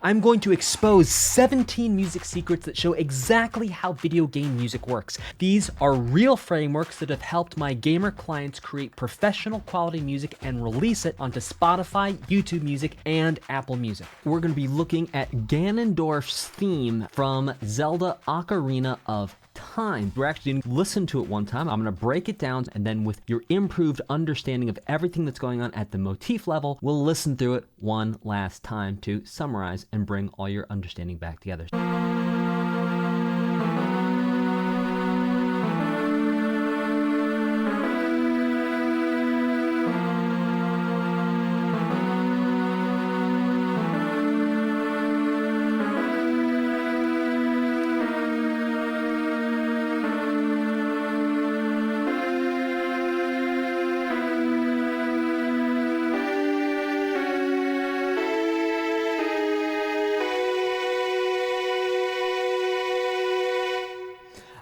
I'm going to expose 17 music secrets that show exactly how video game music works. These are real frameworks that have helped my gamer clients create professional quality music and release it onto Spotify, YouTube Music, and Apple Music. We're going to be looking at Ganondorf's theme from Zelda Ocarina of Time. We're actually going to listen to it one time. I'm going to break it down, and then with your improved understanding of everything that's going on at the motif level, we'll listen through it one last time to summarize and bring all your understanding back together.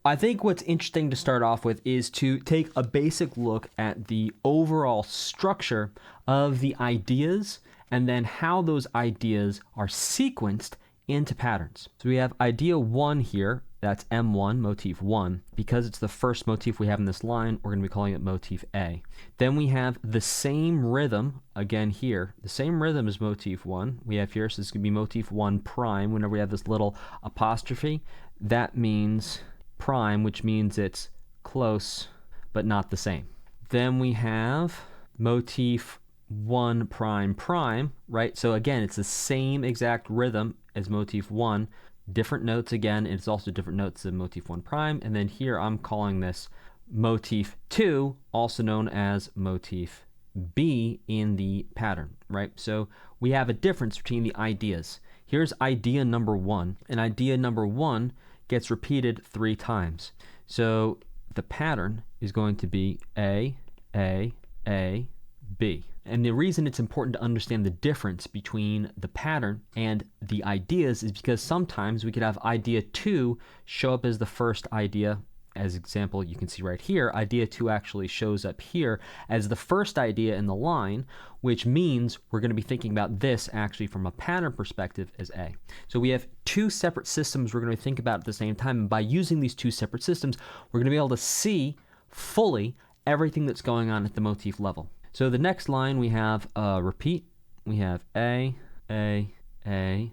I think what's interesting to start off with is to take a basic look at the overall structure of the ideas and then how those ideas are sequenced into patterns. So we have idea 1 here, that's M1, motif 1. Because it's the first motif we have in this line, we're going to be calling it motif A. Then we have the same rhythm, again here, the same rhythm as motif 1 we have here, so this is going to be motif 1 prime. Whenever we have this little apostrophe, that means prime, which means it's close but not the same. Then we have motif 1 prime prime, right? So again, it's the same exact rhythm as motif 1, different notes again, and it's also different notes than motif 1 prime. And then here I'm calling this motif 2, also known as motif B in the pattern, right? So we have a difference between the ideas. Here's idea number 1, and idea number 1 gets repeated 3 times. So the pattern is going to be A, B. And the reason it's important to understand the difference between the pattern and the ideas is because sometimes we could have idea 2 show up as the first idea. As example, you can see right here, idea 2 actually shows up here as the first idea in the line, which means we're going to be thinking about this actually from a pattern perspective as A. So we have 2 separate systems we're going to think about at the same time, and by using these 2 separate systems, we're going to be able to see fully everything that's going on at the motif level. So the next line we have a repeat. We have A, B. And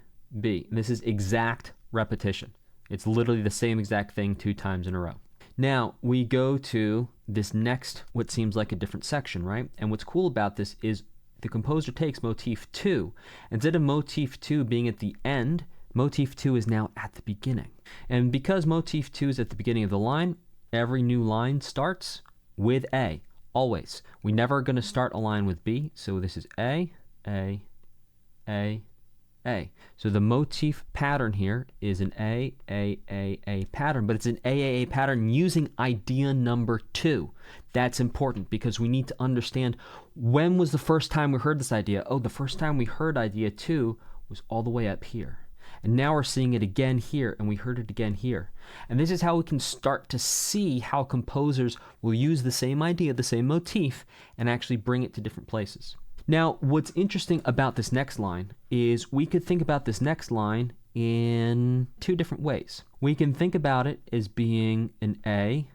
this is exact repetition. It's literally the same exact thing 2 times in a row. Now we go to this next, what seems like a different section, right? And what's cool about this is the composer takes motif 2. Instead of motif 2 being at the end, motif 2 is now at the beginning. And because motif 2 is at the beginning of the line, every new line starts with A, always. We're never going to start a line with B, so this is A. So the motif pattern here is an A pattern, but it's an A pattern using idea number 2. That's important because we need to understand when was the first time we heard this idea. Oh, the first time we heard idea 2 was all the way up here. And now we're seeing it again here, and we heard it again here. And this is how we can start to see how composers will use the same idea, the same motif, and actually bring it to different places. Now, what's interesting about this next line is we could think about this next line in 2 different ways. We can think about it as being an A,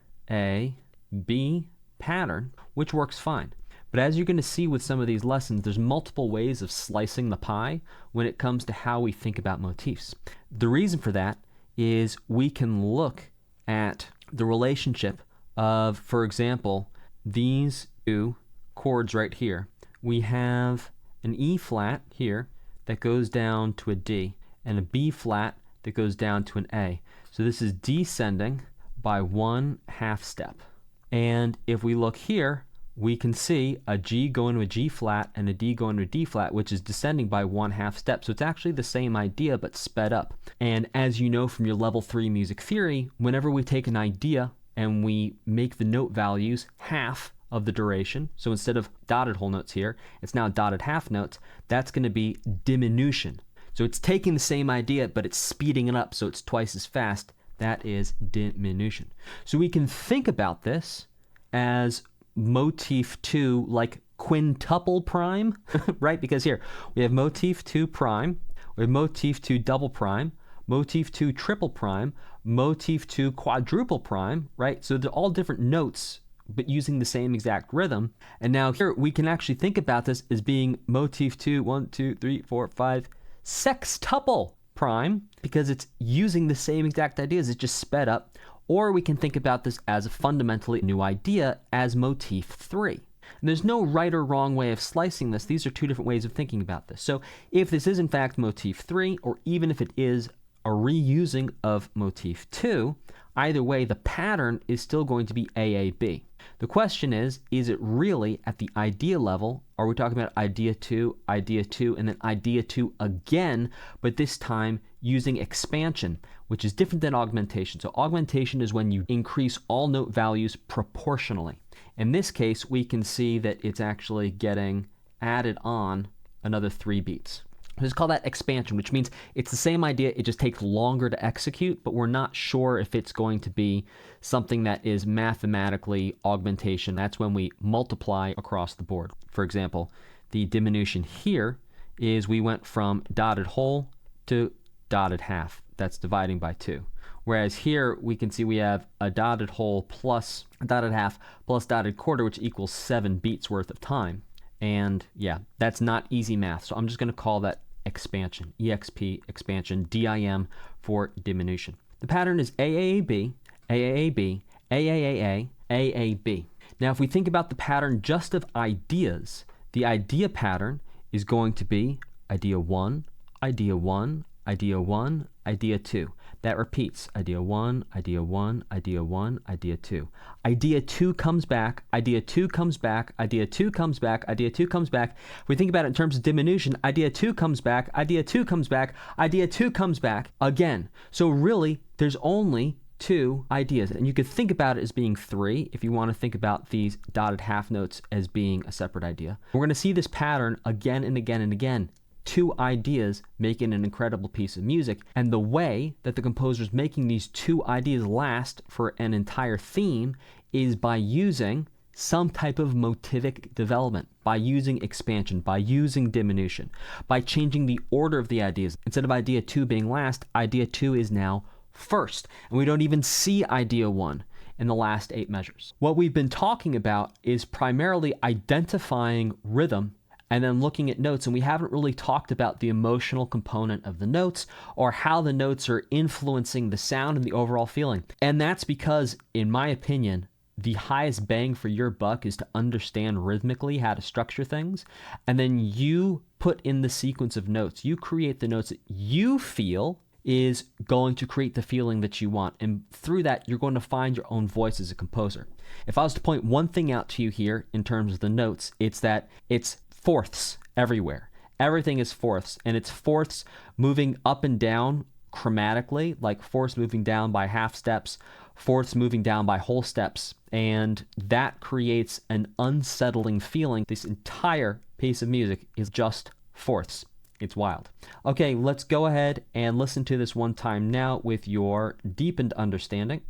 B pattern, which works fine. But as you're going to see with some of these lessons, there's multiple ways of slicing the pie when it comes to how we think about motifs. The reason for that is we can look at the relationship of, for example, these 2 chords right here. We have an E flat here that goes down to a D and a B flat that goes down to an A. So this is descending by 1/2 step. And if we look here, we can see a G going to a G flat and a D going to a D flat, which is descending by 1/2 step. So it's actually the same idea, but sped up. And as you know from your level 3 music theory, whenever we take an idea and we make the note values half of the duration, so instead of dotted whole notes here, it's now dotted half notes, that's going to be diminution. So it's taking the same idea, but it's speeding it up so it's twice as fast. That is diminution. So we can think about this as motif 2 like quintuple prime, right? Because here we have motif 2 prime, We have motif 2 double prime, motif 2 triple prime, motif 2 quadruple prime, right? So they're all different notes, but using the same exact rhythm. And now here we can actually think about this as being motif 2, 1, 2, 3, 4, 5, sextuple prime, because it's using the same exact ideas, it's just sped up. Or we can think about this as a fundamentally new idea as motif 3. And there's no right or wrong way of slicing this. These are two different ways of thinking about this. So if this is in fact motif 3, or even if it is a reusing of motif 2, either way the pattern is still going to be sAA'B. The question is it really at the idea level? Are we talking about idea 2, and then idea 2 again, but this time using expansion, which is different than augmentation. So augmentation is when you increase all note values proportionally. In this case, we can see that it's actually getting added on another 3 beats. Let's call that expansion, which means it's the same idea, it just takes longer to execute, but we're not sure if it's going to be something that is mathematically augmentation. That's when we multiply across the board. For example, the diminution here is we went from dotted whole to dotted half. That's dividing by 2. Whereas here we can see we have a dotted whole plus a dotted half plus dotted quarter, which equals 7 beats worth of time. And yeah, that's not easy math. So I'm just going to call that expansion, EXP, expansion, DIM for diminution. The pattern is sAA'B, sAA'B, sAA'A, sAA'B. Now, if we think about the pattern just of ideas, the idea pattern is going to be idea 1, idea 1, idea 1, idea 2. That repeats. Idea 1, idea 1, idea 1, idea 2. Idea 2 comes back, idea 2 comes back, idea 2 comes back, idea 2 comes back. If we think about it in terms of diminution, idea 2 comes back, idea 2 comes back, idea 2 comes back again. So really, there's only 2 ideas. And you could think about it as being 3 if you want to think about these dotted half notes as being a separate idea. We're going to see this pattern again and again and again. 2 ideas making an incredible piece of music, and the way that the composer is making these 2 ideas last for an entire theme is by using some type of motivic development, by using expansion, by using diminution, by changing the order of the ideas. Instead of idea 2 being last, idea 2 is now first, and we don't even see idea 1 in the last 8 measures. What we've been talking about is primarily identifying rhythm and then looking at notes, and we haven't really talked about the emotional component of the notes or how the notes are influencing the sound and the overall feeling. And that's because, in my opinion, the highest bang for your buck is to understand rhythmically how to structure things, and then you put in the sequence of notes. You create the notes that you feel is going to create the feeling that you want, and through that you're going to find your own voice as a composer. If I was to point one thing out to you here in terms of the notes, it's that it's fourths everywhere. Everything is fourths, and it's fourths moving up and down chromatically, like fourths moving down by half steps, fourths moving down by whole steps, and that creates an unsettling feeling. This entire piece of music is just fourths. It's wild. Okay, let's go ahead and listen to this one time now with your deepened understanding.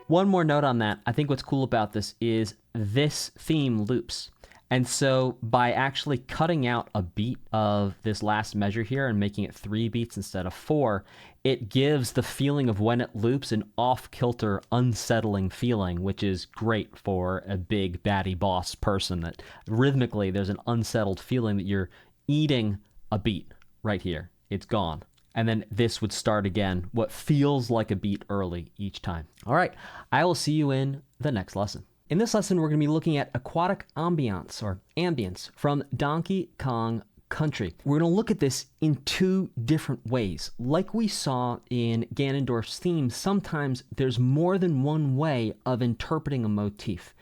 One more note on that. I think what's cool about this is this theme loops. And so by actually cutting out a beat of this last measure here and making it 3 beats instead of 4, it gives the feeling of when it loops an off-kilter, unsettling feeling, which is great for a big baddie boss person, that rhythmically there's an unsettled feeling that you're eating a beat right here. It's gone. And then this would start again, what feels like a beat early each time. All right, I will see you in the next lesson. In this lesson, we're going to be looking at Aquatic Ambiance, or Ambience, from Donkey Kong Country. We're going to look at this in 2 different ways. Like we saw in Ganondorf's theme, sometimes there's more than one way of interpreting a motif.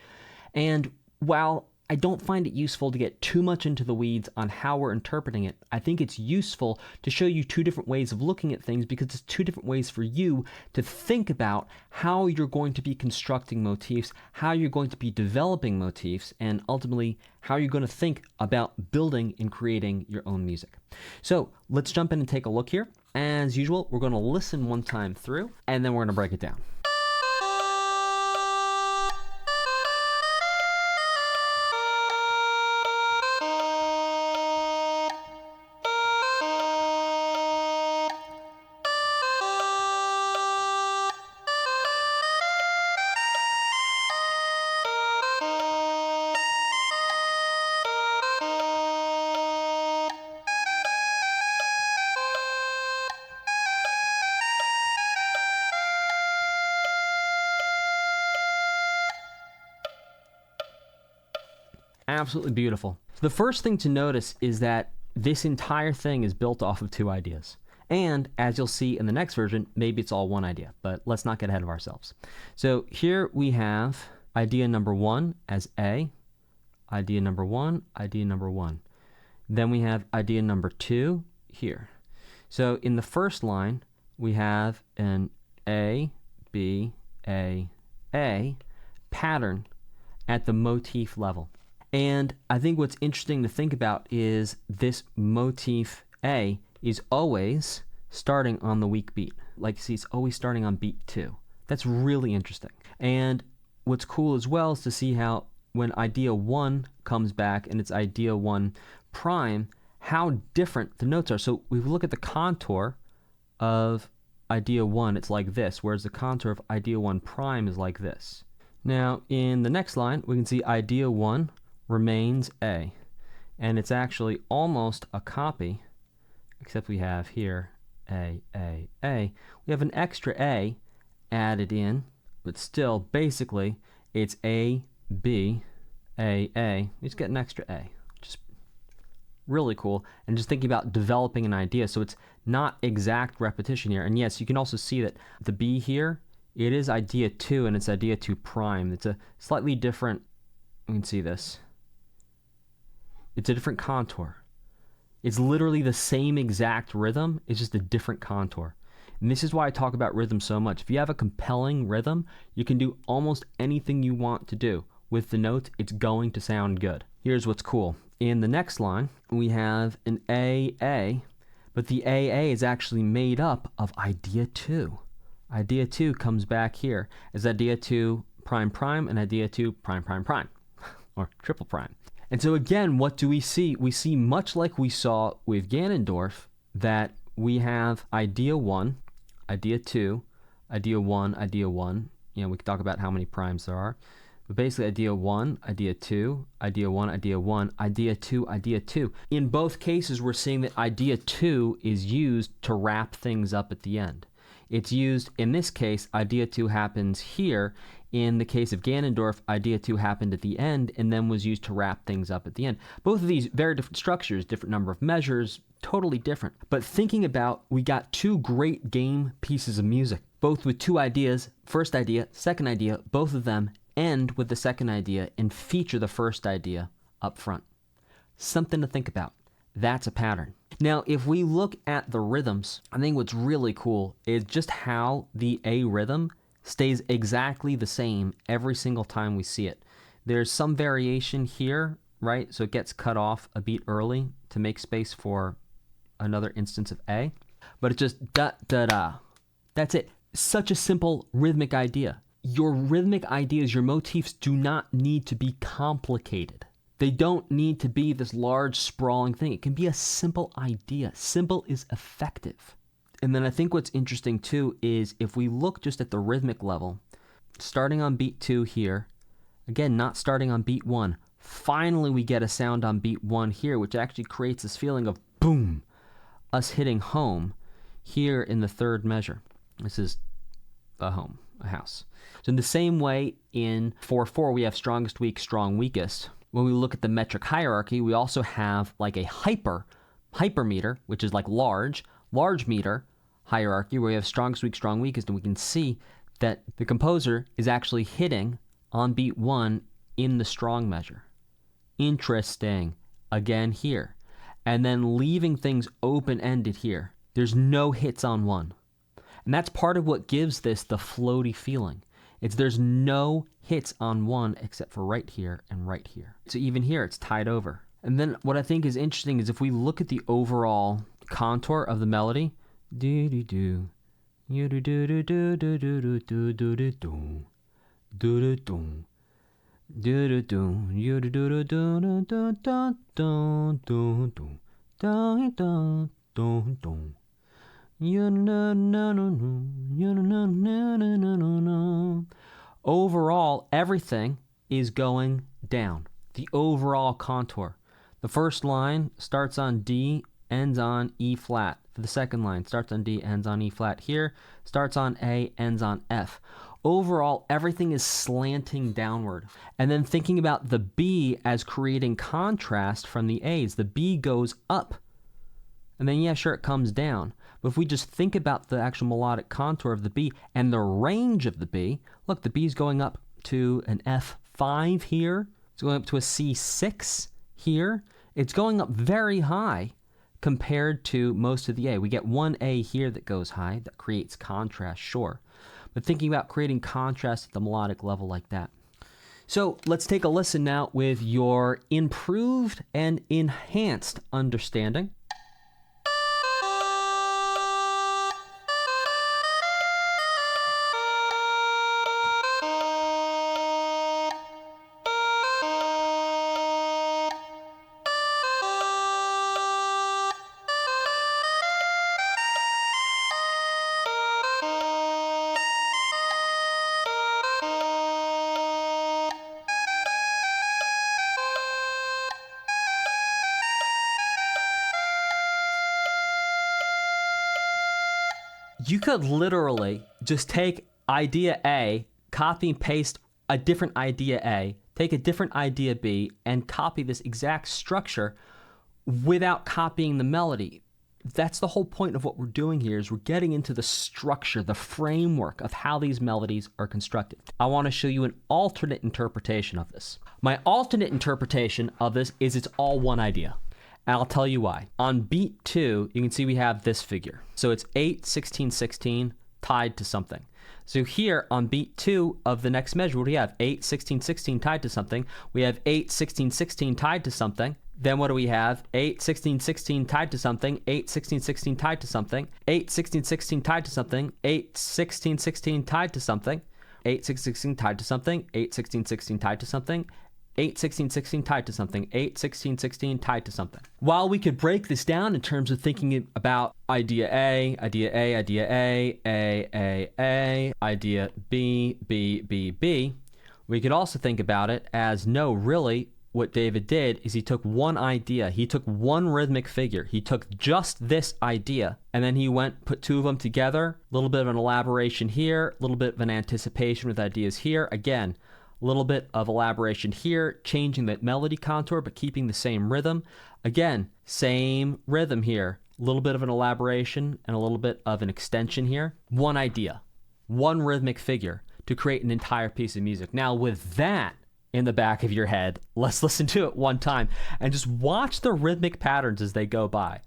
And while I don't find it useful to get too much into the weeds on how we're interpreting it. I think it's useful to show you two different ways of looking at things because it's two different ways for you to think about how you're going to be constructing motifs, how you're going to be developing motifs, and ultimately how you're going to think about building and creating your own music. So let's jump in and take a look here. As usual, we're going to listen one time through, and then we're going to break it down. Absolutely beautiful. The first thing to notice is that this entire thing is built off of two ideas. And as you'll see in the next version, maybe it's all one idea, but let's not get ahead of ourselves. So here we have idea number one as A, idea number one, idea number one. Then we have idea number two here. So in the first line, we have an A, B, A pattern at the motif level. And I think what's interesting to think about is this motif A is always starting on the weak beat. Like you see, it's always starting on beat 2. That's really interesting. And what's cool as well is to see how when idea 1 comes back and it's idea 1 prime, how different the notes are. So we look at the contour of idea 1, it's like this, whereas the contour of idea 1 prime is like this. Now in the next line, we can see idea 1 remains A, and it's actually almost a copy, except we have here A. We have an extra A added in, but still basically it's A, B, A. We just get an extra A, which is really cool. And just thinking about developing an idea, so it's not exact repetition here. And yes, you can also see that the B here, it is idea 2 and it's idea 2 prime. It's a slightly different, you can see this. It's a different contour. It's literally the same exact rhythm, it's just a different contour. And this is why I talk about rhythm so much. If you have a compelling rhythm, you can do almost anything you want to do. With the notes, it's going to sound good. Here's what's cool. In the next line, we have an AA, but the AA is actually made up of idea 2. Idea 2 comes back here as idea 2 prime prime and idea 2 prime prime prime, or triple prime. And so again, what do we see? We see much like we saw with Ganondorf, that we have idea 1, idea 2, idea 1, idea 1. You know, we can talk about how many primes there are. But basically idea 1, idea 2, idea 1, idea 1, idea 2, idea 2. In both cases, we're seeing that idea 2 is used to wrap things up at the end. It's used, in this case, idea 2 happens here. In the case of Ganondorf, idea 2 happened at the end and then was used to wrap things up at the end. Both of these very different structures, different number of measures, totally different. But thinking about, we got two great game pieces of music, both with two ideas, first idea, second idea, both of them end with the second idea and feature the first idea up front. Something to think about. That's a pattern. Now, if we look at the rhythms, I think what's really cool is just how the A rhythm stays exactly the same every single time we see it. There's some variation here, right? So it gets cut off a beat early to make space for another instance of A. But it's just da-da-da. That's it. Such a simple rhythmic idea. Your rhythmic ideas, your motifs do not need to be complicated. They don't need to be this large, sprawling thing. It can be a simple idea. Simple is effective. And then I think what's interesting too is if we look just at the rhythmic level, starting on beat 2 here, again, not starting on beat 1. Finally, we get a sound on beat 1 here, which actually creates this feeling of boom, us hitting home here in the third measure. This is a home, a house. So in the same way in 4/4, we have strongest, weak, strong, weakest. When we look at the metric hierarchy, we also have like a hypermeter, which is like large meter hierarchy, where we have strongest, weak, strong, weakest, and we can see that the composer is actually hitting on beat 1 in the strong measure. Interesting. Again here. And then leaving things open-ended here. There's no hits on one. And that's part of what gives this the floaty feeling. There's no hits on one except for right here and right here. So even here, it's tied over. And then what I think is interesting is if we look at the overall contour of the melody, do-do-do, you-do-do-do-do-do-do-do-do-do-do, do-do-do, do-do-do, you-do-do-do-do-do-do-do-do-do-do-do-do. Overall, everything is going down. The overall contour. The first line starts on D, ends on E flat. For the second line, starts on D, ends on E flat. Here, starts on A, ends on F. Overall, everything is slanting downward. And then thinking about the B as creating contrast from the A's, the B goes up. And then, yeah, sure, it comes down. But if we just think about the actual melodic contour of the B and the range of the B, look, the B is going up to an F5 here. It's going up to a C6 here. It's going up very high compared to most of the A. We get one A here that goes high, that creates contrast, sure. But thinking about creating contrast at the melodic level like that. So let's take a listen now with your improved and enhanced understanding. You could literally just take idea A, copy and paste a different idea A, take a different idea B, and copy this exact structure without copying the melody. That's the whole point of what we're doing here, is we're getting into the structure, the framework of how these melodies are constructed. I want to show you an alternate interpretation of this. My alternate interpretation of this is it's all one idea. And I'll tell you why. On beat 2, you can see we have this figure. So it's 8, 16, 16 tied to something. So here on beat 2 of the next measure, what do we have? 8, 16, 16 tied to something. We have 8, 16, 16 tied to something. Then what do we have? 8, 16, 16 tied to something. 8, 16, 16 tied to something. 8, 16, 16 tied to something. 8, 16, 16 tied to something. 8, 16, 16 tied to something. 8, 16, 16 tied to something. 8, 16, 16 tied to something, 8, 16, 16 tied to something. While we could break this down in terms of thinking about idea A, idea A, idea A, idea B, B, B, B, we could also think about it as, no, really, what David did is he took one idea, he took one rhythmic figure, he took just this idea, and then he put two of them together, a little bit of an elaboration here, a little bit of an anticipation with ideas here, again, a little bit of elaboration here, changing the melody contour, but keeping the same rhythm. Again, same rhythm here. A little bit of an elaboration and a little bit of an extension here. One idea, one rhythmic figure to create an entire piece of music. Now, with that in the back of your head, let's listen to it one time and just watch the rhythmic patterns as they go by.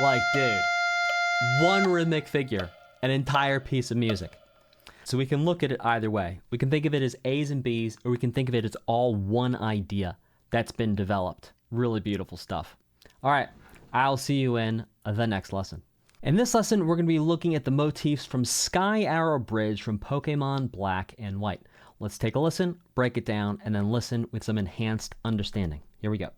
Like, dude, one rhythmic figure, an entire piece of music. So we can look at it either way. We can think of it as A's and B's, or we can think of it as all one idea that's been developed. Really beautiful stuff. All right, I'll see you in the next lesson. In this lesson, we're going to be looking at the motifs from Skyarrow Bridge from Pokémon Black and White. Let's take a listen, break it down, and then listen with some enhanced understanding. Here we go.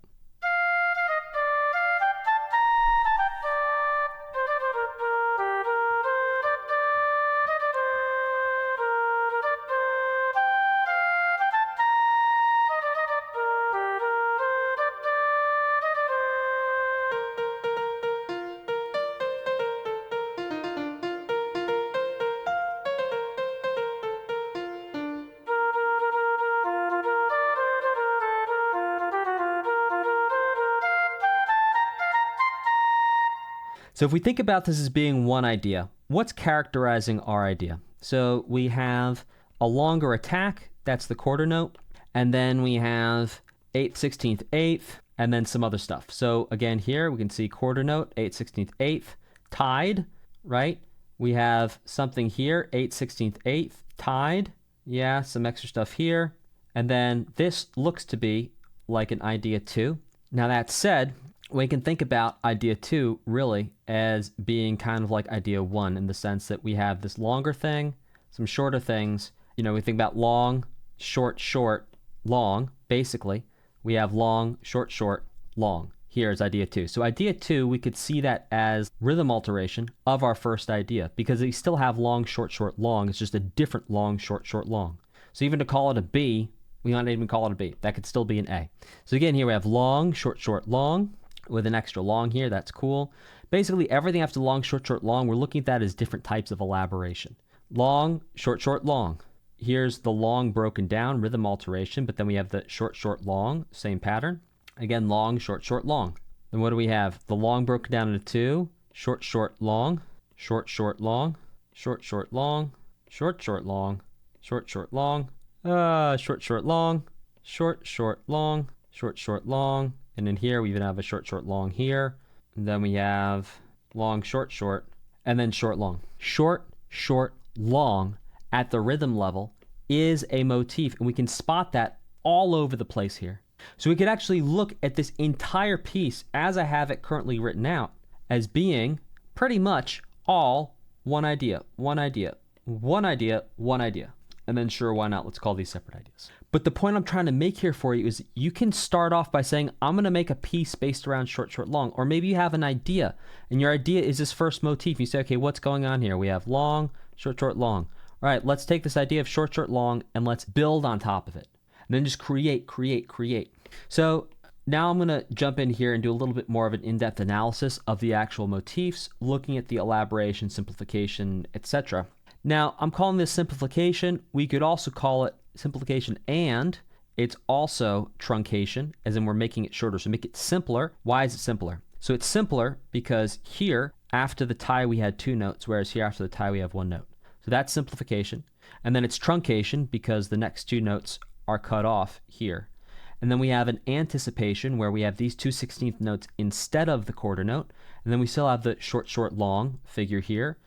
So if we think about this as being one idea, what's characterizing our idea? So we have a longer attack, that's the quarter note, and then we have 8th, 16th, 8th, and then some other stuff. So again, here we can see quarter note, 8th, 16th, 8th, tied, right? We have something here, 8th, 16th, 8th, tied. Yeah, some extra stuff here. And then this looks to be like an idea 2. Now that said, we can think about idea 2 really as being kind of like idea 1 in the sense that we have this longer thing, some shorter things. You know, we think about long, short, short, long, basically. We have long, short, short, long. Here's idea 2. So idea 2, we could see that as rhythm alteration of our first idea because we still have long, short, short, long. It's just a different long, short, short, long. So even to call it a B, we might not even call it a B. That could still be an A. So again, here we have long, short, short, long with an extra long here. That's cool. Basically, everything after long, short, short, long, we're looking at that as different types of elaboration. Long, short, short, long. Here's the long broken down, rhythm alteration, but then we have the short, short, long, same pattern. Again, long, short, short, long. Then what do we have? The long broken down into 2, short, short, long, short, short, long, short, short, long, short, short, long, short, short, long, short, short, long, short, short, long, short, short, long. And then here we even have a short, short, long here. And then we have long, short, short, and then short, long. Short, short, long at the rhythm level is a motif, and we can spot that all over the place here. So we could actually look at this entire piece as I have it currently written out as being pretty much all one idea, one idea, one idea, one idea. And then sure, why not? Let's call these separate ideas. But the point I'm trying to make here for you is you can start off by saying, I'm going to make a piece based around short, short, long. Or maybe you have an idea, and your idea is this first motif. You say, okay, what's going on here? We have long, short, short, long. All right, let's take this idea of short, short, long, and let's build on top of it. And then just create, create, create. So now I'm going to jump in here and do a little bit more of an in-depth analysis of the actual motifs, looking at the elaboration, simplification, etc. Now, I'm calling this simplification. We could also call it simplification, and it's also truncation, as in we're making it shorter. So make it simpler. Why is it simpler? So it's simpler because here, after the tie, we had 2 notes, whereas here, after the tie, we have 1 note. So that's simplification. And then it's truncation because the next 2 notes are cut off here. And then we have an anticipation where we have these 2 16th notes instead of the quarter note. And then we still have the short, short, long figure here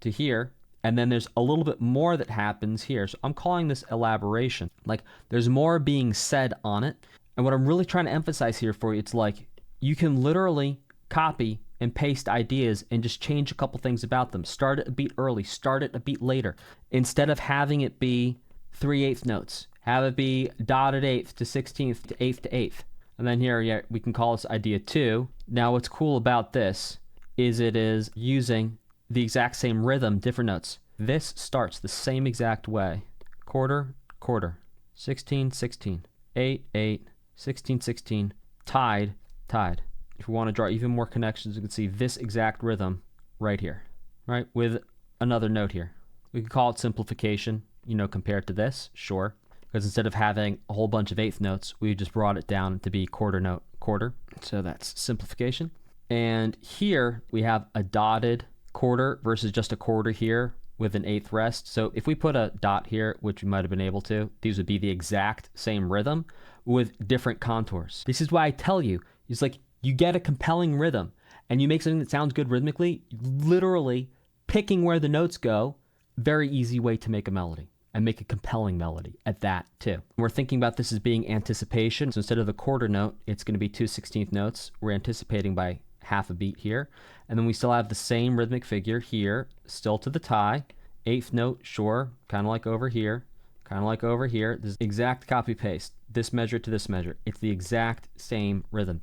to here. And then there's a little bit more that happens here. So I'm calling this elaboration. Like there's more being said on it. And what I'm really trying to emphasize here for you, it's like you can literally copy and paste ideas and just change a couple things about them. Start it a beat early, start it a beat later. Instead of having it be 3/8 notes, have it be dotted 8th to 16th to 8th to 8th. And then here, yeah, we can call this idea 2. Now what's cool about this is it is using the exact same rhythm, different notes. This starts the same exact way. Quarter, quarter, 16, 16, 8, 8, 16, 16, tied, tied. If we want to draw even more connections, you can see this exact rhythm right here, right? With another note here. We could call it simplification, you know, compared to this, sure. Because instead of having a whole bunch of 8th notes, we just brought it down to be quarter note, quarter. So that's simplification. And here we have a dotted quarter versus just a quarter here with an 8th rest. So if we put a dot here, which we might have been able to, these would be the exact same rhythm with different contours. This is why I tell you, it's like you get a compelling rhythm and you make something that sounds good rhythmically, literally picking where the notes go, very easy way to make a melody and make a compelling melody at that too. We're thinking about this as being anticipation. So instead of the quarter note, it's going to be 2 16th notes. We're anticipating by half a beat here. And then we still have the same rhythmic figure here, still to the tie. 8th note, sure, kind of like over here, kind of like over here. This exact copy paste, this measure to this measure. It's the exact same rhythm,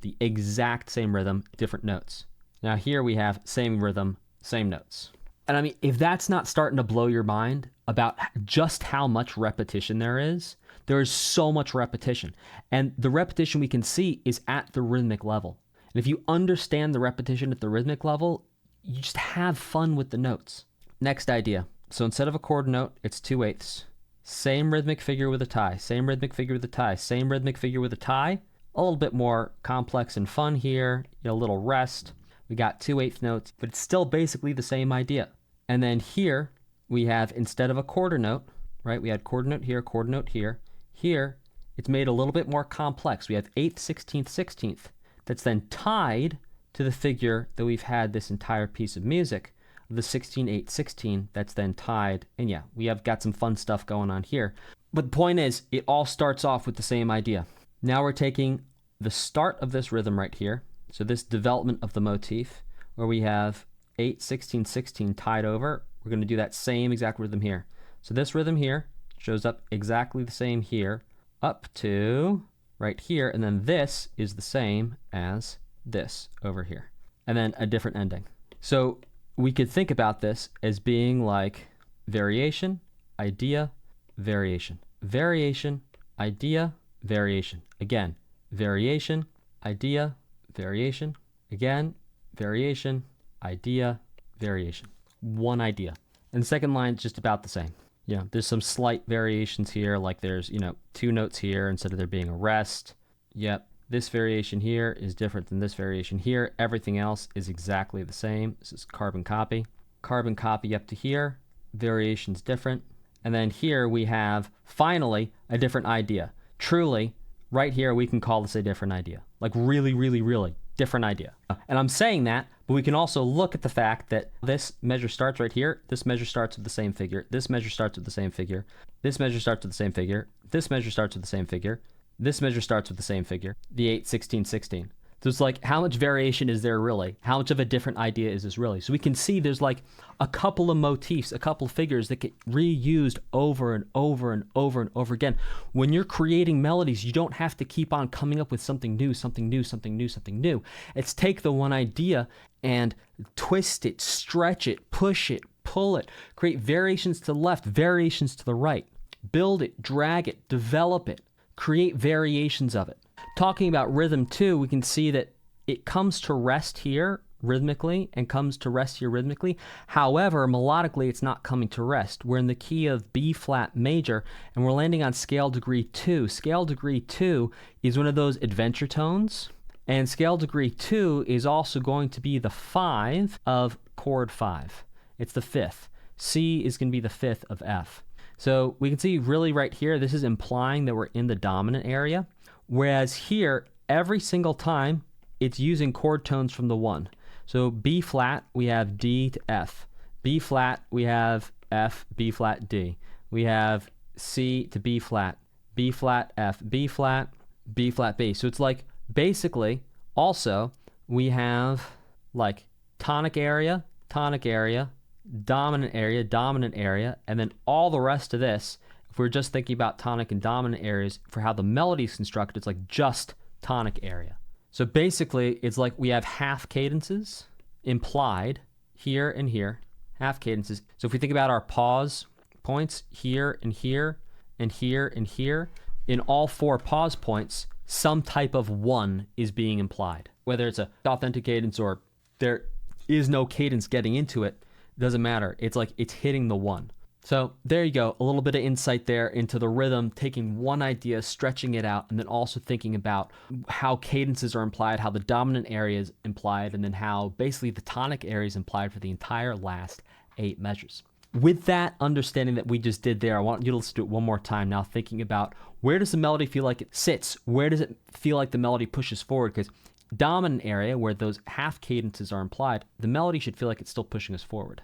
different notes. Now here we have same rhythm, same notes. And I mean, if that's not starting to blow your mind about just how much repetition there is so much repetition. And the repetition we can see is at the rhythmic level. And if you understand the repetition at the rhythmic level, you just have fun with the notes. Next idea. So instead of a quarter note, it's 2/8. Same rhythmic figure with a tie, same rhythmic figure with a tie, same rhythmic figure with a tie. A little bit more complex and fun here, a little rest. We got 2/8 notes, but it's still basically the same idea. And then here we have, instead of a quarter note, right? We had quarter note here, quarter note here. Here, it's made a little bit more complex. We have 8th, 16th, 16th. That's then tied to the figure that we've had this entire piece of music, the 16, 8, 16. That's then tied. And yeah, we have got some fun stuff going on here. But the point is, it all starts off with the same idea. Now we're taking the start of this rhythm right here. So this development of the motif, where we have 8, 16, 16 tied over. We're going to do that same exact rhythm here. So this rhythm here shows up exactly the same here, up to right here, and then this is the same as this over here, and then a different ending. So we could think about this as being like variation, idea, variation. Variation, idea, variation. Again, variation, idea, variation. Again, variation, idea, variation. One idea. And the second line is just about the same. You know, there's some slight variations here, like there's, 2 notes here instead of there being a rest. Yep, this variation here is different than this variation here. Everything else is exactly the same. This is carbon copy. Carbon copy up to here, variation's different. And then here we have, finally, a different idea. Truly, right here we can call this a different idea. Like really, really, really different idea. And I'm saying that, but we can also look at the fact that this measure starts right here. This measure starts with the same figure. This measure starts with the same figure. This measure starts with the same figure. This measure starts with the same figure. This measure starts with the same figure. The 8, 16, 16. So it's like, how much variation is there really? How much of a different idea is this really? So we can see there's like a couple of motifs, a couple of figures that get reused over and over and over and over again. When you're creating melodies, you don't have to keep on coming up with something new, something new, something new, something new. It's take the one idea and twist it, stretch it, push it, pull it, create variations to the left, variations to the right, build it, drag it, develop it, create variations of it. Talking about rhythm too, we can see that it comes to rest here rhythmically and comes to rest here rhythmically. However, melodically, it's not coming to rest. We're in the key of B flat major and we're landing on scale degree 2. Scale degree 2 is one of those adventure tones. And scale degree 2 is also going to be the 5 of chord 5. It's the 5th. C is going to be the 5th of F. So we can see really right here, this is implying that we're in the dominant area. Whereas here, every single time, it's using chord tones from the 1. So B flat, we have D to F. B flat, we have F, B flat, D. We have C to B flat, F, B flat, B flat, B. So it's like, basically, also, we have like tonic area, dominant area, and then all the rest of this, if we're just thinking about tonic and dominant areas for how the melody is constructed, it's like just tonic area. So basically, it's like we have half cadences implied here and here, half cadences. So if we think about our pause points here and here and here and here, in all 4 pause points, some type of 1 is being implied. Whether it's a authentic cadence or there is no cadence getting into it, doesn't matter. It's like it's hitting the 1. So there you go, a little bit of insight there into the rhythm, taking one idea, stretching it out, and then also thinking about how cadences are implied, how the dominant area is implied, and then how basically the tonic area is implied for the entire last 8 measures. With that understanding that we just did there, I want you to listen to it one more time now, thinking about where does the melody feel like it sits? Where does it feel like the melody pushes forward? Because dominant area, where those half cadences are implied, the melody should feel like it's still pushing us forward.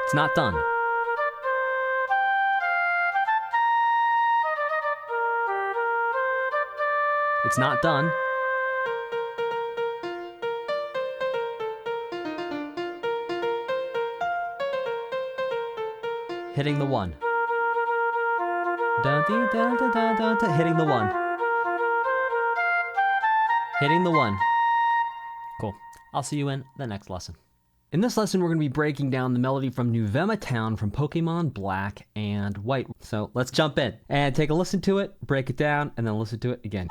It's not done. It's not done. Hitting the 1. Hitting the 1. Hitting the 1. Cool. I'll see you in the next lesson. In this lesson, we're going to be breaking down the melody from Neuvema Town from Pokémon Black and White. So let's jump in and take a listen to it, break it down, and then listen to it again.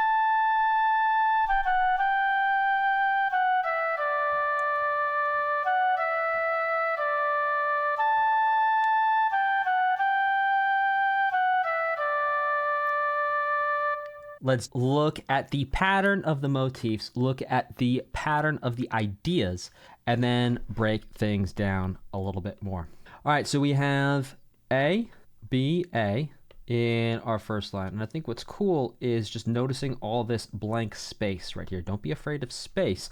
Let's look at the pattern of the motifs, look at the pattern of the ideas, and then break things down a little bit more. All right, so we have A, B, A in our first line. And I think what's cool is just noticing all this blank space right here. Don't be afraid of space.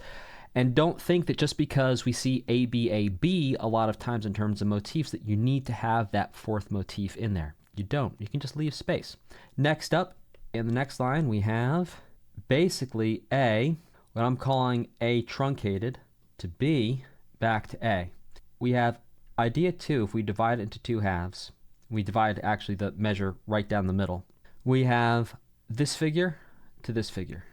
And don't think that just because we see A, B, A, B a lot of times in terms of motifs that you need to have that fourth motif in there. You don't. You can just leave space. Next up, in the next line, we have basically A, what I'm calling A truncated, to B, back to A. We have idea 2, if we divide it into 2 halves, we divide actually the measure right down the middle. We have this figure to this figure.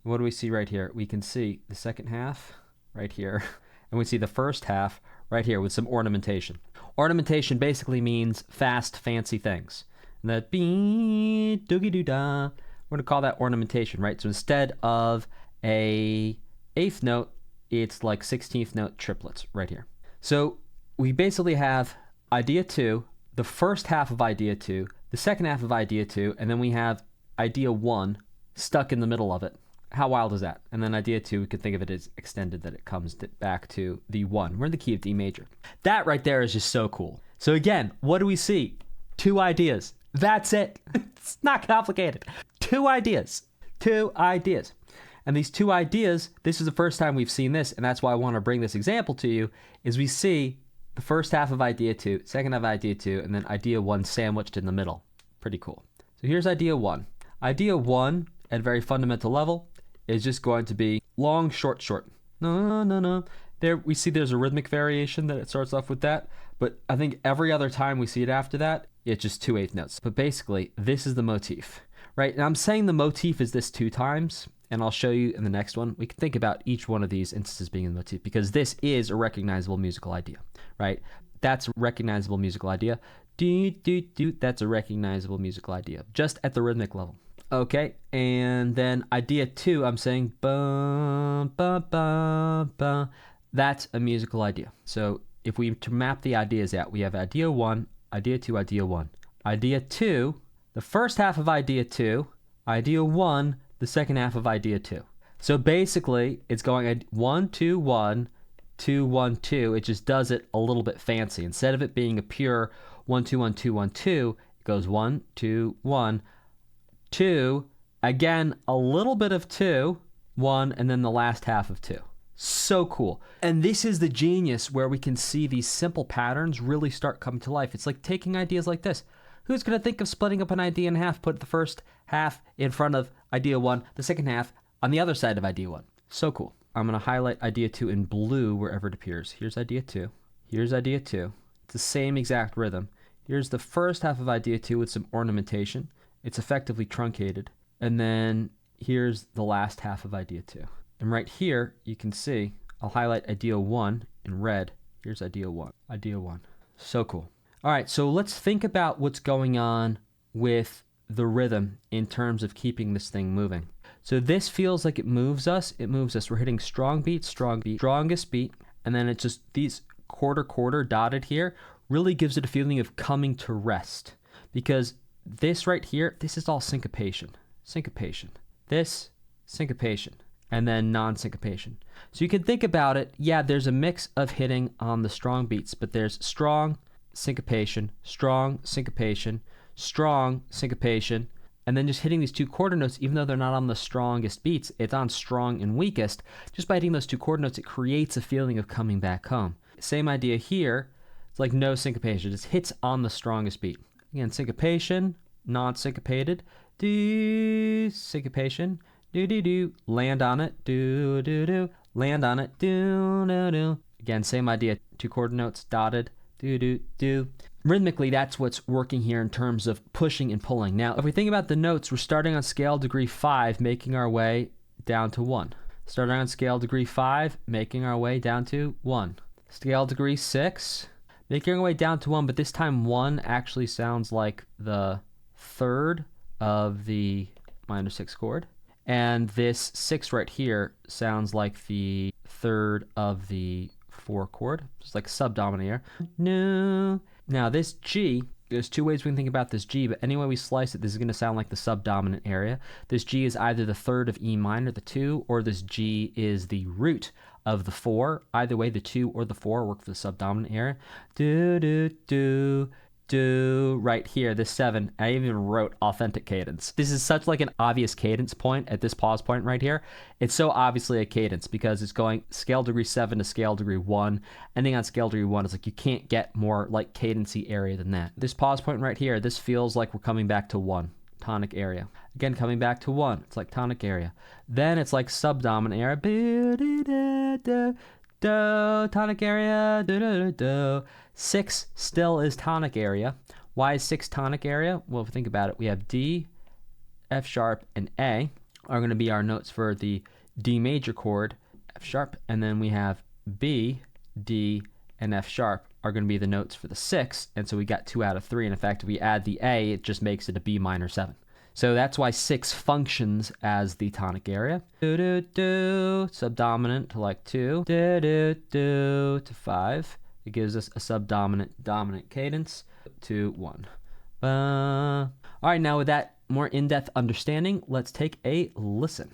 What do we see right here? We can see the second half right here, and we see the first half right here with some ornamentation. Ornamentation basically means fast, fancy things. And that be doogie doo da, we're gonna call that ornamentation, right? So instead of a 8th note, it's like 16th note triplets right here. So we basically have idea 2, the first half of idea 2, the second half of idea 2, and then we have idea 1 stuck in the middle of it. How wild is that? And then idea 2, we could think of it as extended, that it comes back to the 1. We're in the key of D major. That right there is just so cool. So again, what do we see? 2 ideas. That's it. It's not complicated. 2 ideas. 2 ideas. And these 2 ideas, this is the first time we've seen this, and that's why I want to bring this example to you, is we see the first half of idea 2, second half of idea 2, and then idea 1 sandwiched in the middle. Pretty cool. So here's idea 1. Idea 1, at a very fundamental level, is just going to be long, short, short. No, no, no. There we see there's a rhythmic variation that it starts off with that, but I think every other time we see it after that, it's just 2 8th notes. But basically, this is the motif, right? And I'm saying the motif is this 2 times, and I'll show you in the next one. We can think about each one of these instances being the motif, because this is a recognizable musical idea, right? That's a recognizable musical idea. Do, do, do, that's a recognizable musical idea, just at the rhythmic level. Okay, and then idea 2, I'm saying ba, ba, ba, ba. That's a musical idea. So if we to map the ideas out, we have idea 1, idea 2, idea 1. Idea 2, the first half of idea 2, idea 1, the second half of idea 2. So basically, it's going 1, 2, 1, 2, 1, 2. It just does it a little bit fancy. Instead of it being a pure 1, 2, 1, 2, 1, 2, it goes 1, 2, 1, 2, again, a little bit of 2, 1, and then the last half of 2. So cool. And this is the genius where we can see these simple patterns really start coming to life. It's like taking ideas like this. Who's going to think of splitting up an idea in half, put the first half in front of idea 1, the second half on the other side of idea 1? So cool. I'm going to highlight idea 2 in blue wherever it appears. Here's idea 2. Here's idea 2. It's the same exact rhythm. Here's the first half of idea 2 with some ornamentation. It's effectively truncated. And then here's the last half of idea 2. And right here, you can see, I'll highlight idea 1 in red. Here's idea 1. Idea 1. So cool. All right, so let's think about what's going on with the rhythm in terms of keeping this thing moving. So this feels like it moves us. It moves us. We're hitting strong beat, strongest beat, and then it's just these quarter dotted here really gives it a feeling of coming to rest, because this right here, this is all syncopation. This, syncopation, and then non-syncopation. So you can think about it, yeah, there's a mix of hitting on the strong beats, but there's strong syncopation, strong syncopation, strong syncopation, and then just hitting these 2 quarter notes, even though they're not on the strongest beats, it's on strong and weakest. Just by hitting those 2 quarter notes, it creates a feeling of coming back home. Same idea here. It's like no syncopation, it just hits on the strongest beat. Again, syncopation, non-syncopated, do, syncopation, do, land on it, do, land on it, do. Again, same idea, 2 quarter notes, dotted, do. Rhythmically, that's what's working here in terms of pushing and pulling. Now, if we think about the notes, we're starting on scale degree 5, making our way down to 1. Starting on scale degree 5, making our way down to 1. Scale degree 6, making our way down to 1, but this time 1 actually sounds like the 3rd of the minor 6 chord. And this 6 right here sounds like the 3rd of the 4 chord, just like subdominant here. No. Now this G There's two ways we can think about this G, but any way we slice it, this is going to sound like the subdominant area. This G is either the third of E minor, the 2, or this G is the root of the 4. Either way, the 2 or the 4 work for the subdominant area. Do, do, do. Do right here, this 7, I even wrote authentic cadence. This is such like an obvious cadence point at this pause point right here. It's so obviously a cadence because it's going scale degree 7 to scale degree 1. Ending on scale degree 1 is like you can't get more like cadency area than that. This pause point right here, this feels like we're coming back to 1, tonic area. Again, coming back to 1, it's like tonic area. Then it's like subdominant area. Do, tonic area, do, do, do, do. 6 still is tonic area. Why is 6 tonic area? Well, if you think about it, we have D, F sharp, and A are going to be our notes for the D major chord, F sharp, and then we have B, D, and F sharp are going to be the notes for the 6, and so we got 2 out of 3, and in fact, if we add the A, it just makes it a B minor 7. So that's why 6 functions as the tonic area. Do, do, do, subdominant to like 2, do, do, do, to 5. It gives us a subdominant dominant cadence to 1. All right, now with that more in-depth understanding, let's take a listen.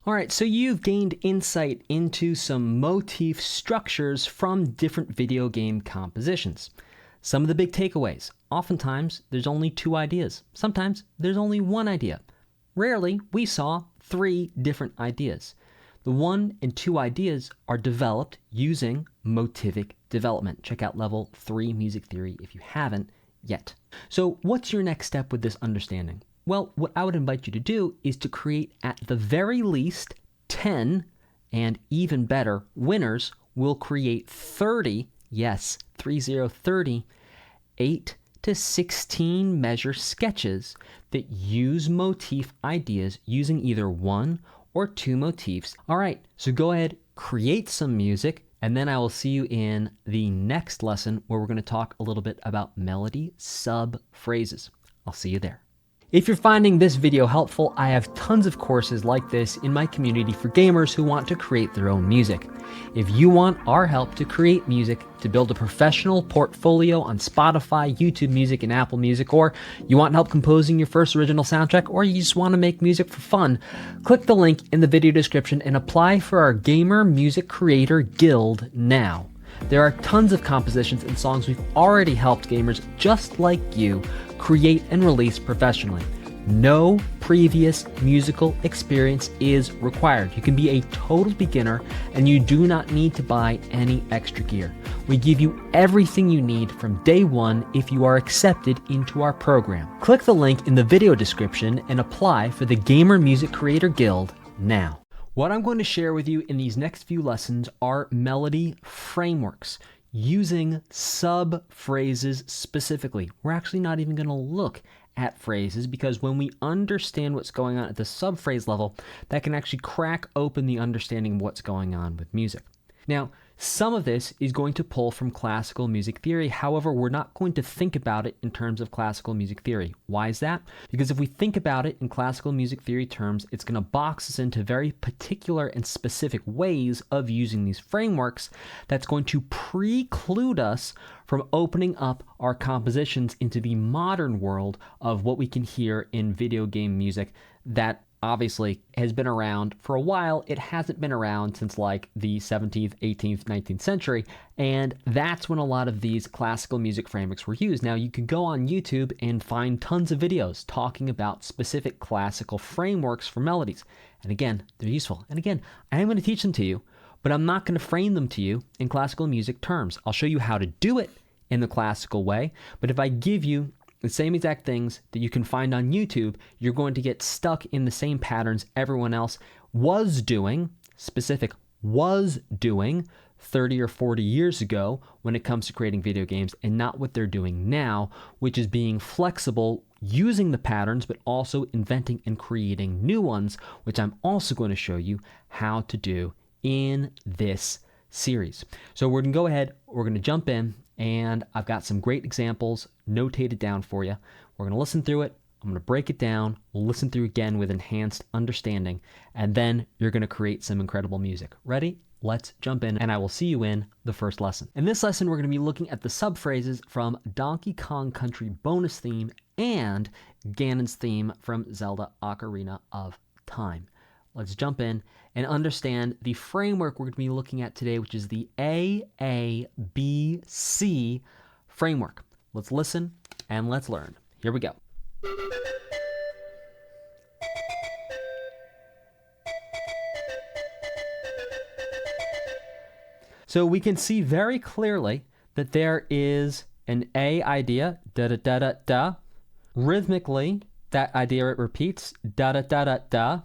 All right, so you've gained insight into some motif structures from different video game compositions. Some of the big takeaways. Oftentimes, there's only 2 ideas. Sometimes, there's only 1 idea. Rarely, we saw 3 different ideas. The 1 and 2 ideas are developed using motivic development. Check out level 3 music theory if you haven't yet. So what's your next step with this understanding? Well, what I would invite you to do is to create at the very least 10, and even better, winners will create 30, yes, 30, 8 to 16 measure sketches that use motif ideas using either 1 or 2 motifs. All right, so go ahead, create some music, and then I will see you in the next lesson where we're going to talk a little bit about melody sub-phrases. I'll see you there. If you're finding this video helpful, I have tons of courses like this in my community for gamers who want to create their own music. If you want our help to create music, to build a professional portfolio on Spotify, YouTube Music, and Apple Music, or you want help composing your first original soundtrack, or you just want to make music for fun, click the link in the video description and apply for our Gamer Music Creator Guild now. There are tons of compositions and songs we've already helped gamers just like you create and release professionally. No previous musical experience is required. You can be a total beginner and you do not need to buy any extra gear. We give you everything you need from day 1 if you are accepted into our program. Click the link in the video description and apply for the Gamer Music Creator Guild now. What I'm going to share with you in these next few lessons are melody frameworks using sub-phrases specifically. We're actually not even going to look at phrases because when we understand what's going on at the sub-phrase level, that can actually crack open the understanding of what's going on with music. Now, some of this is going to pull from classical music theory. However, we're not going to think about it in terms of classical music theory. Why is that? Because if we think about it in classical music theory terms, it's going to box us into very particular and specific ways of using these frameworks that's going to preclude us from opening up our compositions into the modern world of what we can hear in video game music that obviously has been around for a while. It hasn't been around since like the 17th, 18th, 19th century, and that's when a lot of these classical music frameworks were used. Now, you can go on YouTube and find tons of videos talking about specific classical frameworks for melodies. And again, they're useful. And again, I am going to teach them to you, but I'm not going to frame them to you in classical music terms. I'll show you how to do it in the classical way, but if I give you the same exact things that you can find on YouTube, you're going to get stuck in the same patterns everyone else was doing, specific was doing 30 or 40 years ago when it comes to creating video games, and not what they're doing now, which is being flexible, using the patterns, but also inventing and creating new ones, which I'm also going to show you how to do in this series. So we're going to go ahead, we're going to jump in, and I've got some great examples notated down for you. We're going to listen through it. I'm going to break it down. We'll listen through again with enhanced understanding, and then you're going to create some incredible music. Ready? Let's jump in, and I will see you in the first lesson. In this lesson, we're going to be looking at the subphrases from Donkey Kong Country bonus theme and Ganon's theme from Zelda Ocarina of Time. Let's jump in and understand the framework we're going to be looking at today, which is the sAA'BC framework. Let's listen and let's learn. Here we go. So we can see very clearly that there is an A idea, da da da da da. Rhythmically, that idea it repeats, da da da da da.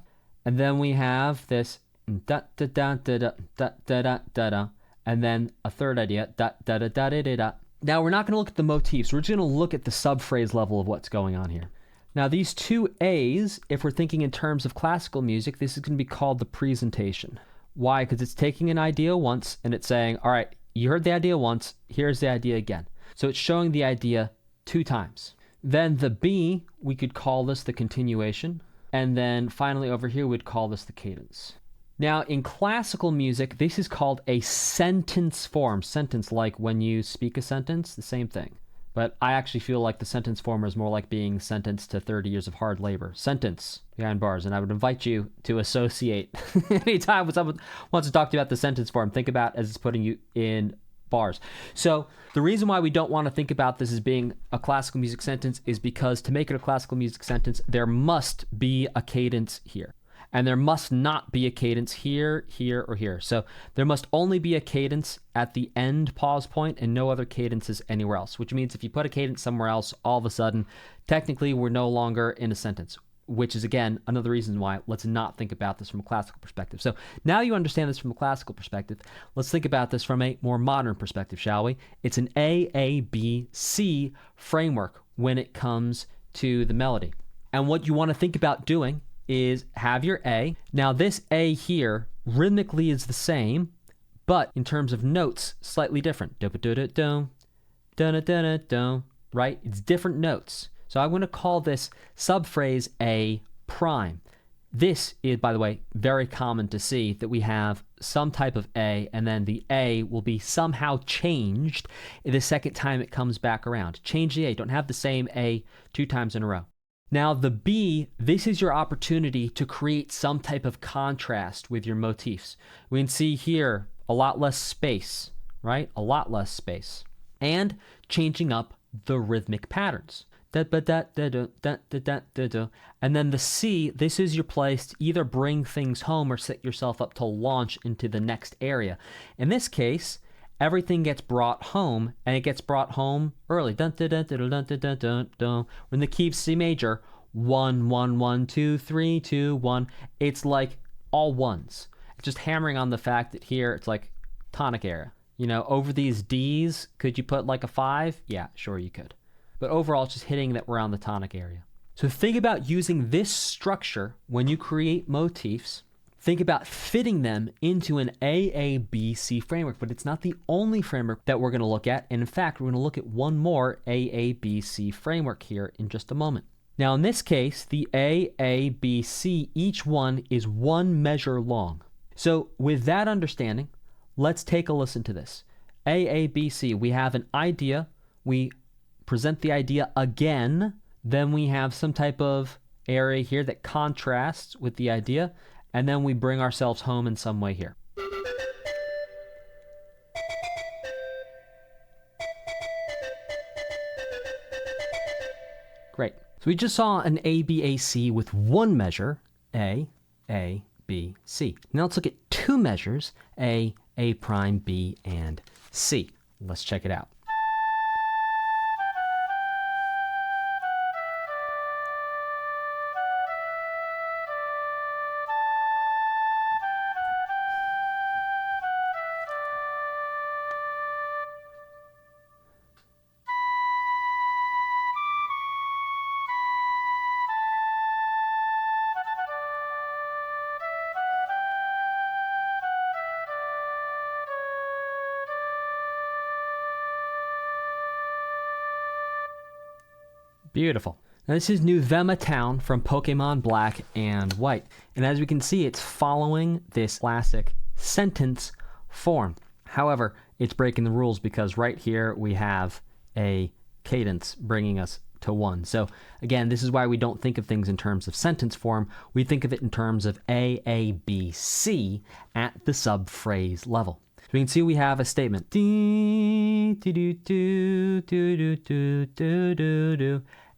And then we have this da da da da da da da da da da. And then a third idea, da da da da da da da. Now we're not going to look at the motifs. We're just going to look at the subphrase level of what's going on here. Now these two A's, if we're thinking in terms of classical music, this is going to be called the presentation. Why? Because it's taking an idea once and it's saying, all right, you heard the idea once, here's the idea again. So it's showing the idea 2 times. Then the B, we could call this the continuation. And then finally over here, we'd call this the cadence. Now in classical music, this is called a sentence form. Sentence, like when you speak a sentence, the same thing. But I actually feel like the sentence form is more like being sentenced to 30 years of hard labor. Sentence behind bars. And I would invite you to associate anytime when someone wants to talk to you about the sentence form, think about as it's putting you in bars. So the reason why we don't want to think about this as being a classical music sentence is because to make it a classical music sentence, there must be a cadence here. And there must not be a cadence here, here, or here. So there must only be a cadence at the end pause point and no other cadences anywhere else, which means if you put a cadence somewhere else, all of a sudden, technically we're no longer in a sentence, which is, again, another reason why let's not think about this from a classical perspective. So now you understand this from a classical perspective. Let's think about this from a more modern perspective, shall we? It's an AABC framework when it comes to the melody. And what you want to think about doing is have your A. Now this A here rhythmically is the same, but in terms of notes, slightly different. Right? It's different notes. So I'm going to call this subphrase A prime. This is, by the way, very common to see that we have some type of A and then the A will be somehow changed the second time it comes back around. Change the A. Don't have the same A 2 times in a row. Now the B, this is your opportunity to create some type of contrast with your motifs. We can see here a lot less space, right? A lot less space. And changing up the rhythmic patterns. And then the C, this is your place to either bring things home or set yourself up to launch into the next area. In this case, everything gets brought home, and it gets brought home early. When the key of C major, 1, 1, 1, 2, 3, 2, 1. It's like all ones. Just hammering on the fact that here it's like tonic area. You know, over these D's, could you put like a 5? Yeah, sure you could. But overall, it's just hitting that we're on the tonic area. So think about using this structure when you create motifs. Think about fitting them into an AABC framework, but it's not the only framework that we're going to look at. And in fact, we're going to look at one more AABC framework here in just a moment. Now, in this case, the AABC, each one is 1 measure long. So with that understanding, let's take a listen to this. AABC, we have an idea. We present the idea again. Then we have some type of area here that contrasts with the idea. And then we bring ourselves home in some way here. Great. So we just saw an ABAC with 1 measure, A, B, C. Now let's look at 2 measures, A prime, B, and C. Let's check it out. Beautiful. Now this is Neuvema Town from Pokemon Black and White. And as we can see, it's following this classic sentence form. However, it's breaking the rules because right here we have a cadence bringing us to 1. So again, this is why we don't think of things in terms of sentence form. We think of it in terms of AABC at the subphrase level. So we can see we have a statement.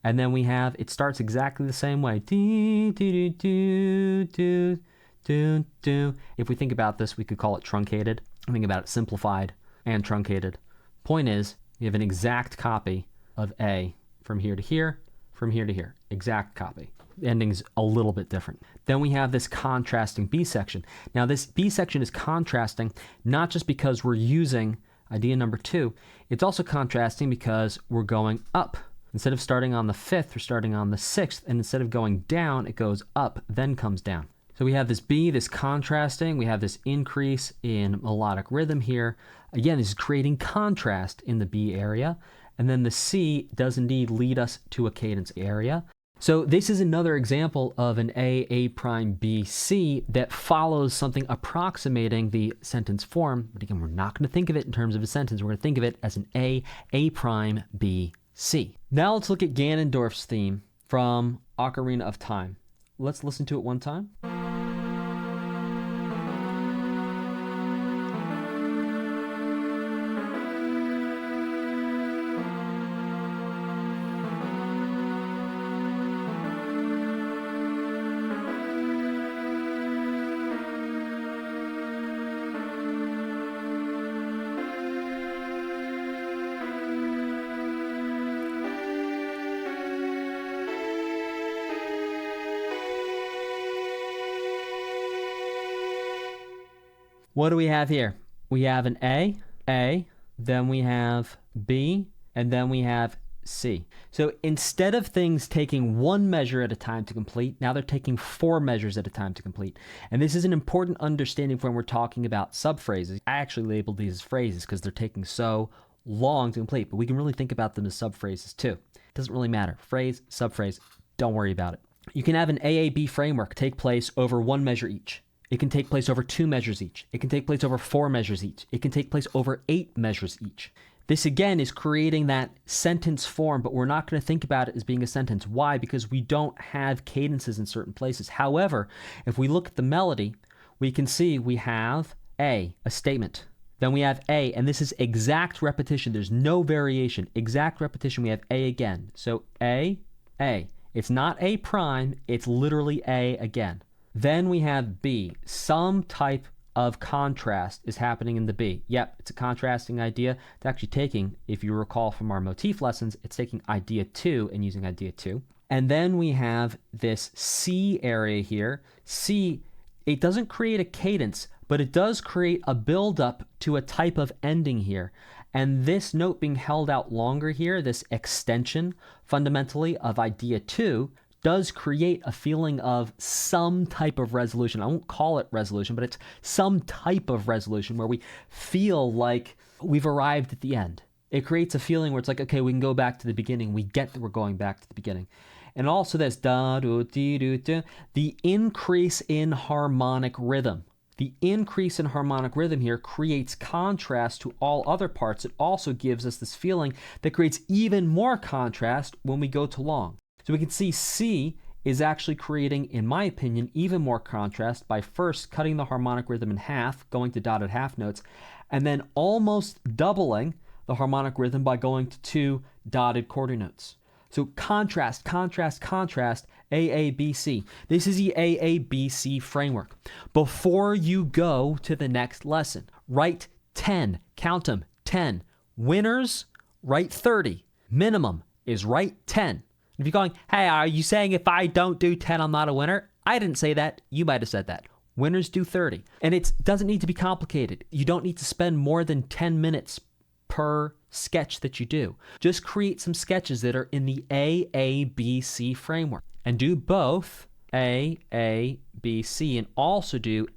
And then we have, it starts exactly the same way. If we think about this, we could call it truncated. Think about it simplified and truncated. Point is, you have an exact copy of A from here to here, from here to here. Exact copy. The ending's a little bit different. Then we have this contrasting B section. Now this B section is contrasting not just because we're using idea number 2, it's also contrasting because we're going up. Instead of starting on the 5th, we're starting on the 6th, and instead of going down, it goes up, then comes down. So we have this B, this contrasting, we have this increase in melodic rhythm here. Again, this is creating contrast in the B area, and then the C does indeed lead us to a cadence area. So this is another example of an AA'BC that follows something approximating the sentence form, but again, we're not going to think of it in terms of a sentence, we're going to think of it as an AA'BC. Now let's look at Ganondorf's theme from Ocarina of Time. Let's listen to it one time. What do we have here? We have an A, then we have B, and then we have C. So instead of things taking 1 measure at a time to complete, now they're taking 4 measures at a time to complete. And this is an important understanding when we're talking about subphrases. I actually labeled these as phrases because they're taking so long to complete, but we can really think about them as subphrases too. It doesn't really matter. Phrase, subphrase, don't worry about it. You can have an AAB framework take place over 1 measure each. It can take place over 2 measures each. It can take place over 4 measures each. It can take place over 8 measures each. This again is creating that sentence form, but we're not going to think about it as being a sentence. Why? Because we don't have cadences in certain places. However, if we look at the melody, we can see we have a statement. Then we have A, and this is exact repetition. There's no variation. Exact repetition, we have A again. So A. It's not A prime, it's literally A again. Then we have B. Some type of contrast is happening in the B. Yep, it's a contrasting idea. It's actually taking, if you recall from our motif lessons, it's taking idea 2 and using idea 2. And then we have this C area here. C, it doesn't create a cadence, but it does create a build-up to a type of ending here. And this note being held out longer here, this extension, fundamentally, of idea 2, does create a feeling of some type of resolution. I won't call it resolution, but it's some type of resolution where we feel like we've arrived at the end. It creates a feeling where it's like, okay, we can go back to the beginning. We get that we're going back to the beginning. And also this the increase in harmonic rhythm. The increase in harmonic rhythm here creates contrast to all other parts. It also gives us this feeling that creates even more contrast when we go to long. So we can see C is actually creating, in my opinion, even more contrast by first cutting the harmonic rhythm in half, going to dotted half notes, and then almost doubling the harmonic rhythm by going to 2 dotted quarter notes. So contrast, AABC. This is the AABC framework. Before you go to the next lesson, write 10, count them, 10. Winners, write 30. Minimum is write 10. If you're going, hey, are you saying if I don't do 10, I'm not a winner? I didn't say that. You might have said that. Winners do 30. And it doesn't need to be complicated. You don't need to spend more than 10 minutes per sketch that you do. Just create some sketches that are in the AABC framework. And do both AABC and also do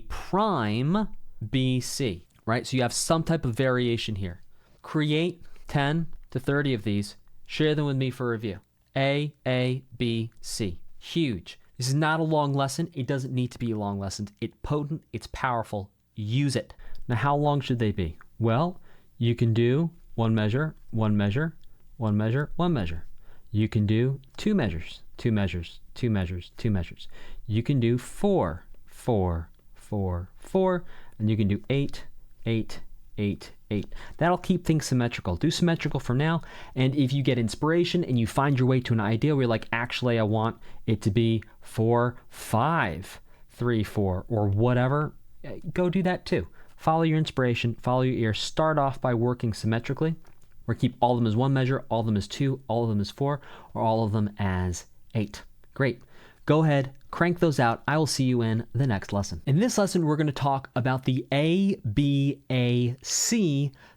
prime BC, right? So you have some type of variation here. Create 10 to 30 of these. Share them with me for review. A, A, B, C. Huge. This is not a long lesson. It doesn't need to be a long lesson. It's potent. It's powerful. Use it. Now, how long should they be? Well, you can do one measure, one measure, one measure, one measure. You can do two measures, two measures, two measures, two measures. You can do 4, 4, 4, 4, and you can do 8, 8, 8, 8. That'll keep things symmetrical. Do symmetrical for now, and if you get inspiration and you find your way to an idea where you're like, actually, I want it to be 4, 5, 3, 4, or whatever, go do that too. Follow your inspiration, follow your ear. Start off by working symmetrically, or keep all of them as one measure, all of them as 2, all of them as 4, or all of them as 8. Great. Go ahead, crank those out. I will see you in the next lesson. In this lesson, we're going to talk about the ABAC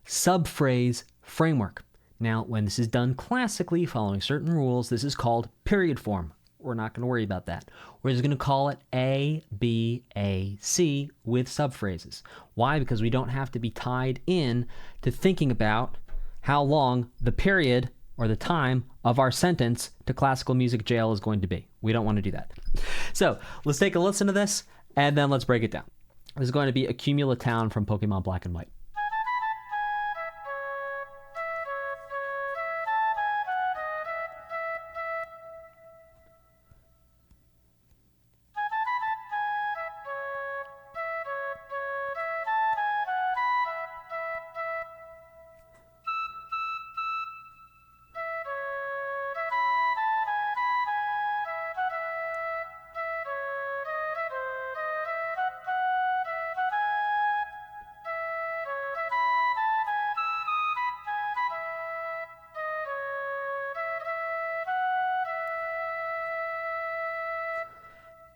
subphrase framework. Now, when this is done classically, following certain rules, this is called period form. We're not going to worry about that. We're just going to call it ABAC with subphrases. Why? Because we don't have to be tied in to thinking about how long the period or the time of our sentence to classical music jail is going to be. We don't want to do that. So let's take a listen to this, and then let's break it down. This is going to be Accumula Town from Pokemon Black and White.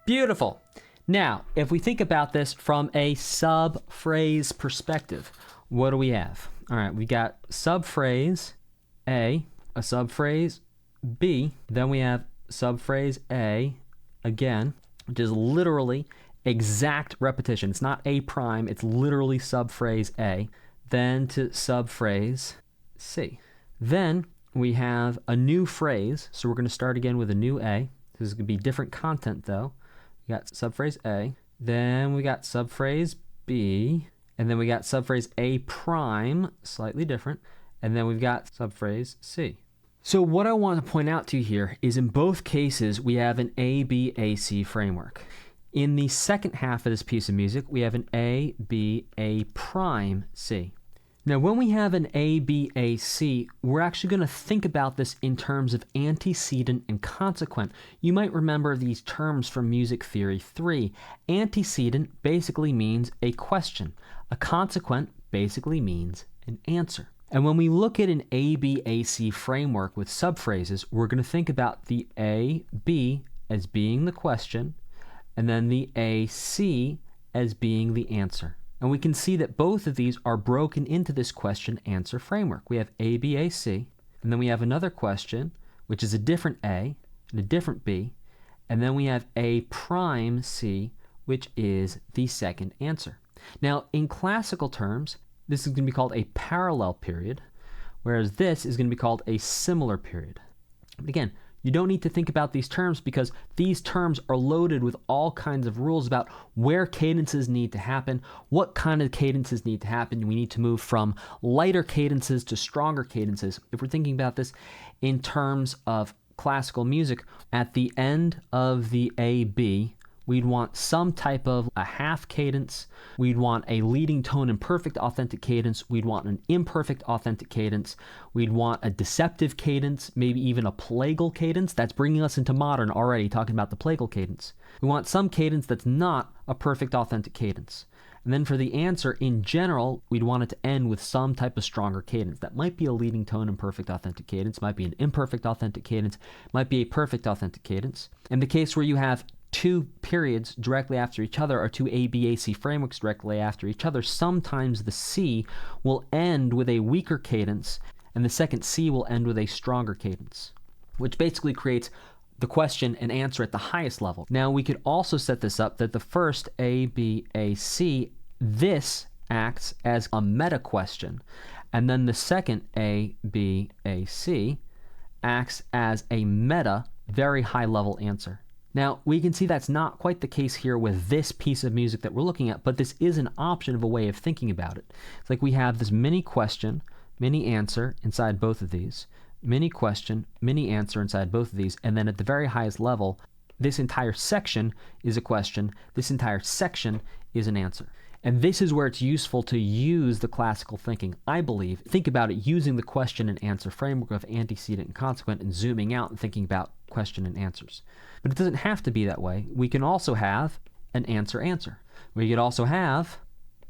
Beautiful. Now, if we think about this from a subphrase perspective, what do we have? All right, we got subphrase A, a subphrase B, then we have subphrase A again, which is literally exact repetition. It's not A prime, it's literally subphrase A, then to subphrase C. Then we have a new phrase, so we're going to start again with a new A. This is going to be different content though. We got subphrase A, then we got subphrase B, and then we got subphrase A prime, slightly different, and then we've got subphrase C. So what I want to point out to you here is in both cases we have an ABAC framework. In the second half of this piece of music, we have an ABA prime C. Now, when we have an ABAC, we're actually going to think about this in terms of antecedent and consequent. You might remember these terms from Music Theory 3. Antecedent basically means a question. A consequent basically means an answer. And when we look at an ABAC framework with subphrases, we're going to think about the AB as being the question, and then the AC as being the answer. And we can see that both of these are broken into this question-answer framework. We have ABAC, and then we have another question, which is a different A and a different B, and then we have A prime C, which is the second answer. Now, in classical terms, this is going to be called a parallel period, whereas this is going to be called a similar period. But again, you don't need to think about these terms because these terms are loaded with all kinds of rules about where cadences need to happen, what kind of cadences need to happen. We need to move from lighter cadences to stronger cadences. If we're thinking about this in terms of classical music, at the end of the AB, we'd want some type of a half cadence. We'd want a leading tone in perfect authentic cadence. We'd want an imperfect authentic cadence. We'd want a deceptive cadence, maybe even a plagal cadence. That's bringing us into modern already, talking about the plagal cadence. We want some cadence that's not a perfect authentic cadence. And then for the answer, in general, we'd want it to end with some type of stronger cadence. That might be a leading tone in perfect authentic cadence, might be an imperfect authentic cadence, might be a perfect authentic cadence. In the case where you have two periods directly after each other, or two ABAC frameworks directly after each other, sometimes the C will end with a weaker cadence, and the second C will end with a stronger cadence, which basically creates the question and answer at the highest level. Now, we could also set this up that the first ABAC, this acts as a meta question, and then the second ABAC acts as a meta, very high level answer. Now, we can see that's not quite the case here with this piece of music that we're looking at, but this is an option of a way of thinking about it. It's like we have this mini question, mini answer inside both of these, mini question, mini answer inside both of these, and then at the very highest level, this entire section is a question, this entire section is an answer. And this is where it's useful to use the classical thinking, I believe. Think about it using the question and answer framework of antecedent and consequent and zooming out and thinking about question and answers. But it doesn't have to be that way. We can also have an answer, answer. We could also have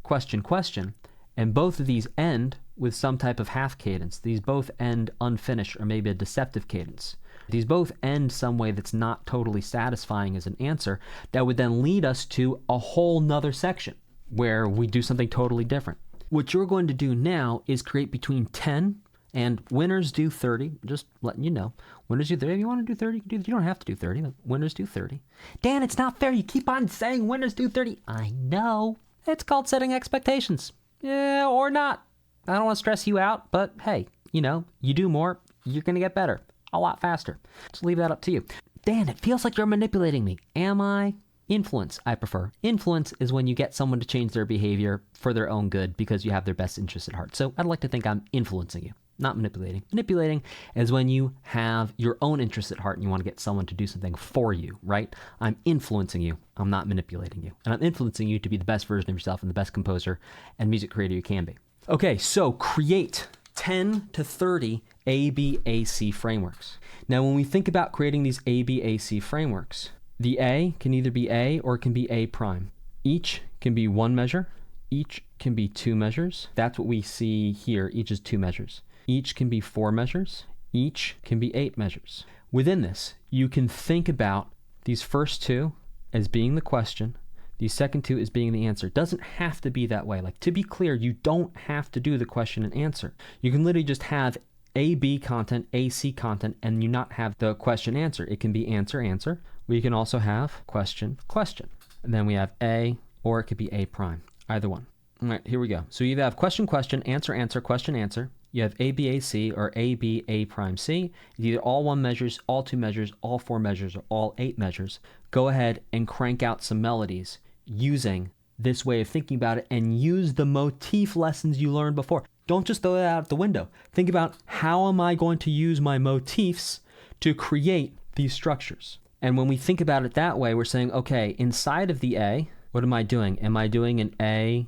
question, question, and both of these end with some type of half cadence. These both end unfinished or maybe a deceptive cadence. These both end some way that's not totally satisfying as an answer that would then lead us to a whole nother section where we do something totally different. What you're going to do now is create between 10 and winners do 30. Just letting you know. Winners do 30. If you want to do 30, you don't have to do 30, but winners do 30. Dan, it's not fair. You keep on saying winners do 30. I know. It's called setting expectations. Yeah, or not. I don't want to stress you out, but hey, you do more, you're going to get better a lot faster. Just leave that up to you. Dan, it feels like you're manipulating me. Am I? Influence, I prefer. Influence is when you get someone to change their behavior for their own good because you have their best interest at heart. So I'd like to think I'm influencing you, not manipulating. Manipulating is when you have your own interest at heart and you want to get someone to do something for you, right? I'm influencing you. I'm not manipulating you. And I'm influencing you to be the best version of yourself and the best composer and music creator you can be. Okay, so create 10 to 30 ABAC frameworks. Now, when we think about creating these ABAC frameworks, the A can either be A or it can be A prime. Each can be one measure. Each can be two measures. That's what we see here. Each is two measures. Each can be four measures. Each can be 8 measures. Within this, you can think about these first two as being the question, the second two as being the answer. It doesn't have to be that way. Like, to be clear, you don't have to do the question and answer. You can literally just have AB content, AC content, and you not have the question answer. It can be answer, answer. We can also have question, question. And then we have A, or it could be A prime, either one. All right, here we go. So you either have question, question, answer, answer, question, answer. You have ABAC or AB, A prime C. It's either all one measures, all two measures, all four measures, or all 8 measures. Go ahead and crank out some melodies using this way of thinking about it and use the motif lessons you learned before. Don't just throw it out the window. Think about, how am I going to use my motifs to create these structures? And when we think about it that way, we're saying, okay, inside of the A, what am I doing? Am I doing an A,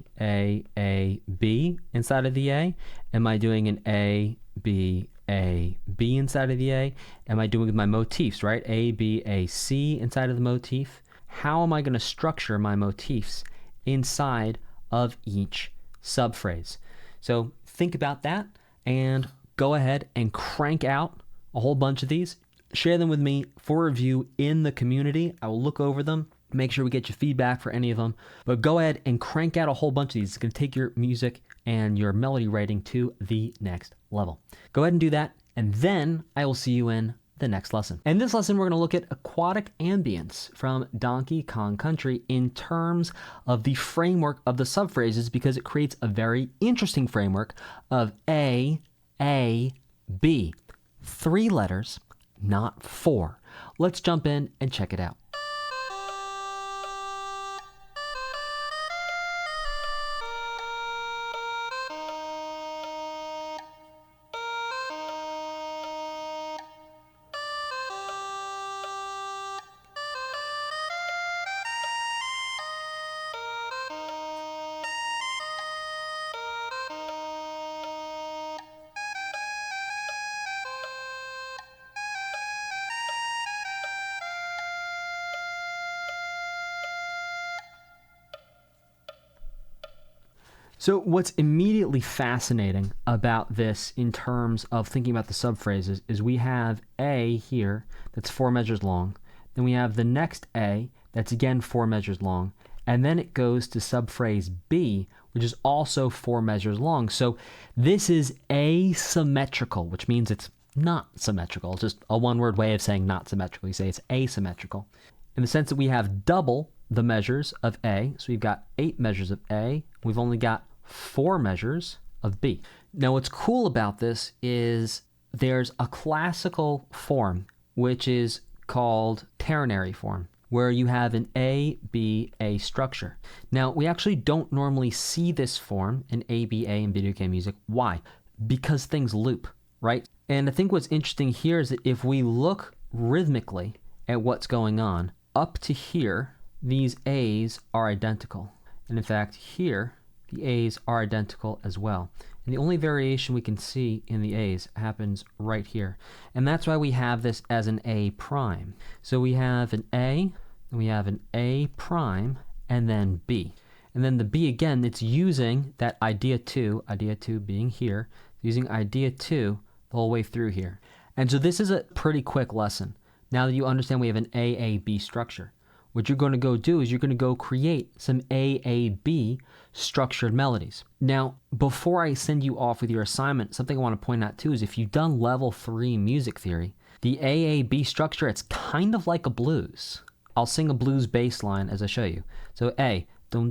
B inside of the A? Am I doing an A, B inside of the A? Am I doing my motifs, right? A, B, A, C inside of the motif? How am I going to structure my motifs inside of each subphrase? So think about that and go ahead and crank out a whole bunch of these. Share them with me for review in the community. I will look over them, make sure we get your feedback for any of them. But go ahead and crank out a whole bunch of these. It's going to take your music and your melody writing to the next level. Go ahead and do that, and then I will see you in the next lesson. In this lesson, we're going to look at Aquatic Ambience from Donkey Kong Country in terms of the framework of the subphrases, because it creates a very interesting framework of A, B. 3 letters, not 4. Let's jump in and check it out. So what's immediately fascinating about this in terms of thinking about the subphrases is we have A here that's 4 measures long. Then we have the next A that's again 4 measures long. And then it goes to subphrase B, which is also 4 measures long. So this is asymmetrical, which means it's not symmetrical. It's just a one-word way of saying not symmetrical. You say it's asymmetrical in the sense that we have double the measures of A. So we've got 8 measures of A. We've only got 4 measures of B. Now what's cool about this is there's a classical form, which is called ternary form, where you have an ABA structure. Now, we actually don't normally see this form in ABA in video game music. Why? Because things loop, right? And I think what's interesting here is that if we look rhythmically at what's going on, up to here, these A's are identical. And in fact, here, the A's are identical as well. And the only variation we can see in the A's happens right here. And that's why we have this as an A prime. So we have an A, and we have an A prime, and then B. And then the B again, it's using that idea 2 being here, using idea 2 the whole way through here. And so this is a pretty quick lesson. Now that you understand we have an AAB structure, what you're going to go do is you're going to go create some AAB structured melodies. Now, before I send you off with your assignment, something I want to point out too is if you've done level 3 music theory, the AAB structure, it's kind of like a blues. I'll sing a blues bass line as I show you. So A. B.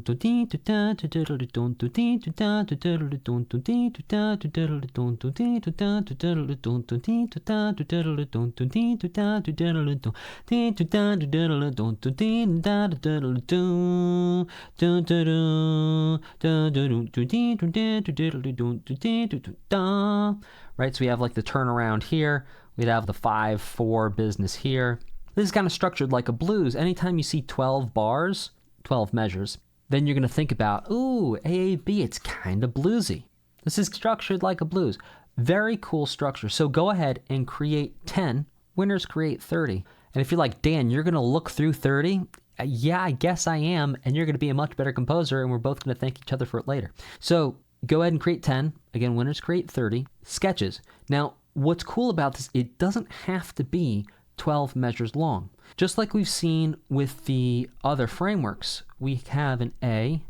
Right, so we have like the turnaround here. We'd have the 5/4 business here. This is kind of structured like a blues. Anytime you see 12 bars, 12 measures, then you're going to think about, ooh, AAB, it's kind of bluesy. This is structured like a blues. Very cool structure. So go ahead and create 10. Winners create 30. And if you're like, Dan, you're going to look through 30? Yeah, I guess I am. And you're going to be a much better composer, and we're both going to thank each other for it later. So go ahead and create 10. Again, winners create 30. Sketches. Now, what's cool about this, it doesn't have to be 12 measures long. Just like we've seen with the other frameworks, we have an A,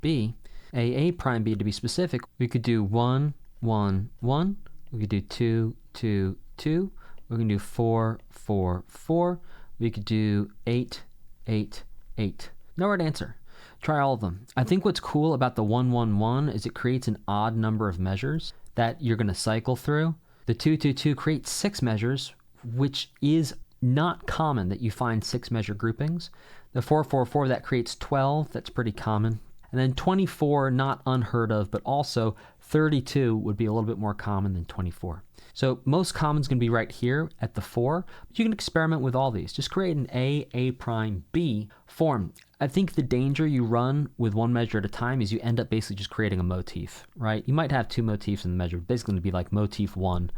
B, A prime B to be specific. We could do 1, 1, 1. We could do 2, 2, 2. We can do 4, 4, 4. We could do 8, 8, 8. No right answer. Try all of them. I think what's cool about the 1, 1, 1 is it creates an odd number of measures that you're going to cycle through. The 2, 2, 2 creates 6 measures, which is not common that you find 6 measure groupings. The 4, 4, 4, that creates 12. That's pretty common. And then 24, not unheard of, but also 32 would be a little bit more common than 24. So most common is going to be right here at the 4. But you can experiment with all these. Just create an A prime B form. I think the danger you run with one measure at a time is you end up basically just creating a motif, right? You might have 2 motifs in the measure. Basically going to be like motif 1,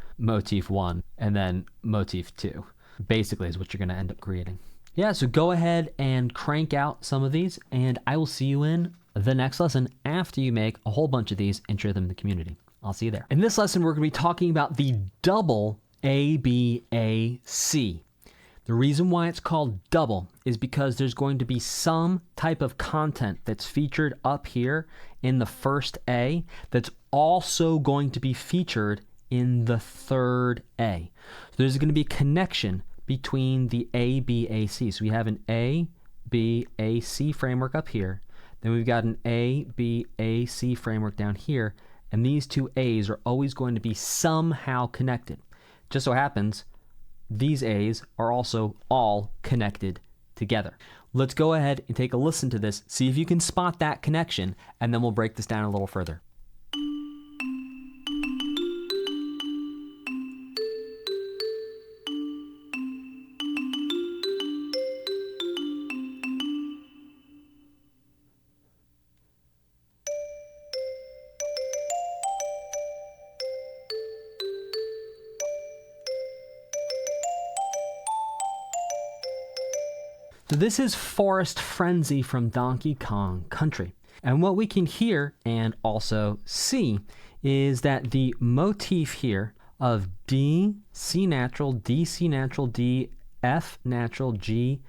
and then motif 2. Basically is what you're going to end up creating. Yeah, so go ahead and crank out some of these, and I will see you in the next lesson after you make a whole bunch of these and share them in the community. I'll see you there. In this lesson, we're going to be talking about the double ABAC. The reason why it's called double is because there's going to be some type of content that's featured up here in the first A that's also going to be featured in the third A. So there's going to be a connection between the ABAC. So we have an ABAC framework up here. Then we've got an ABAC framework down here. And these 2 A's are always going to be somehow connected. Just so happens, these A's are also all connected together. Let's go ahead and take a listen to this, see if you can spot that connection, and then we'll break this down a little further. So this is Forest Frenzy from Donkey Kong Country. And what we can hear and also see is that the motif here of D, C natural, D, C natural, D, F natural, G,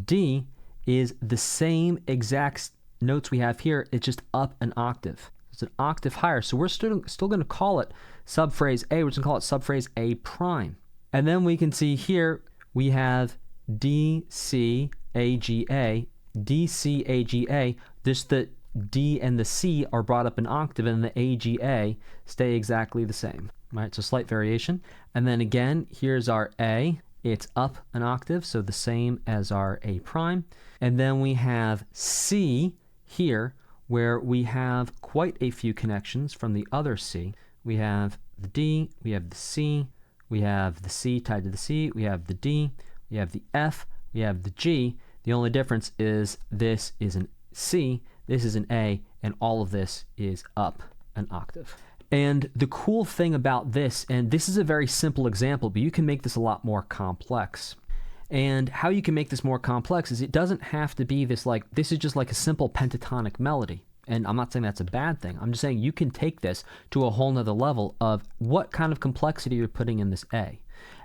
D is the same exact notes we have here. It's just up an octave. It's an octave higher. So we're still going to call it subphrase A. We're just going to call it subphrase A prime. And then we can see here we have D, C, A, G, A, D, C, A, G, A. Just the D and the C are brought up an octave, and the A, G, A stay exactly the same. right? So slight variation. And then again, here's our A. It's up an octave, so the same as our A prime. And then we have C here, where we have quite a few connections from the other C. We have the D, we have the C, we have the C tied to the C, we have the D, we have the F, we have the G. The only difference is this is an C, this is an A, and all of this is up an octave. And the cool thing about this, and this is a very simple example, but you can make this a lot more complex. And how you can make this more complex is it doesn't have to be this is just like a simple pentatonic melody. And I'm not saying that's a bad thing. I'm just saying you can take this to a whole nother level of what kind of complexity you're putting in this A.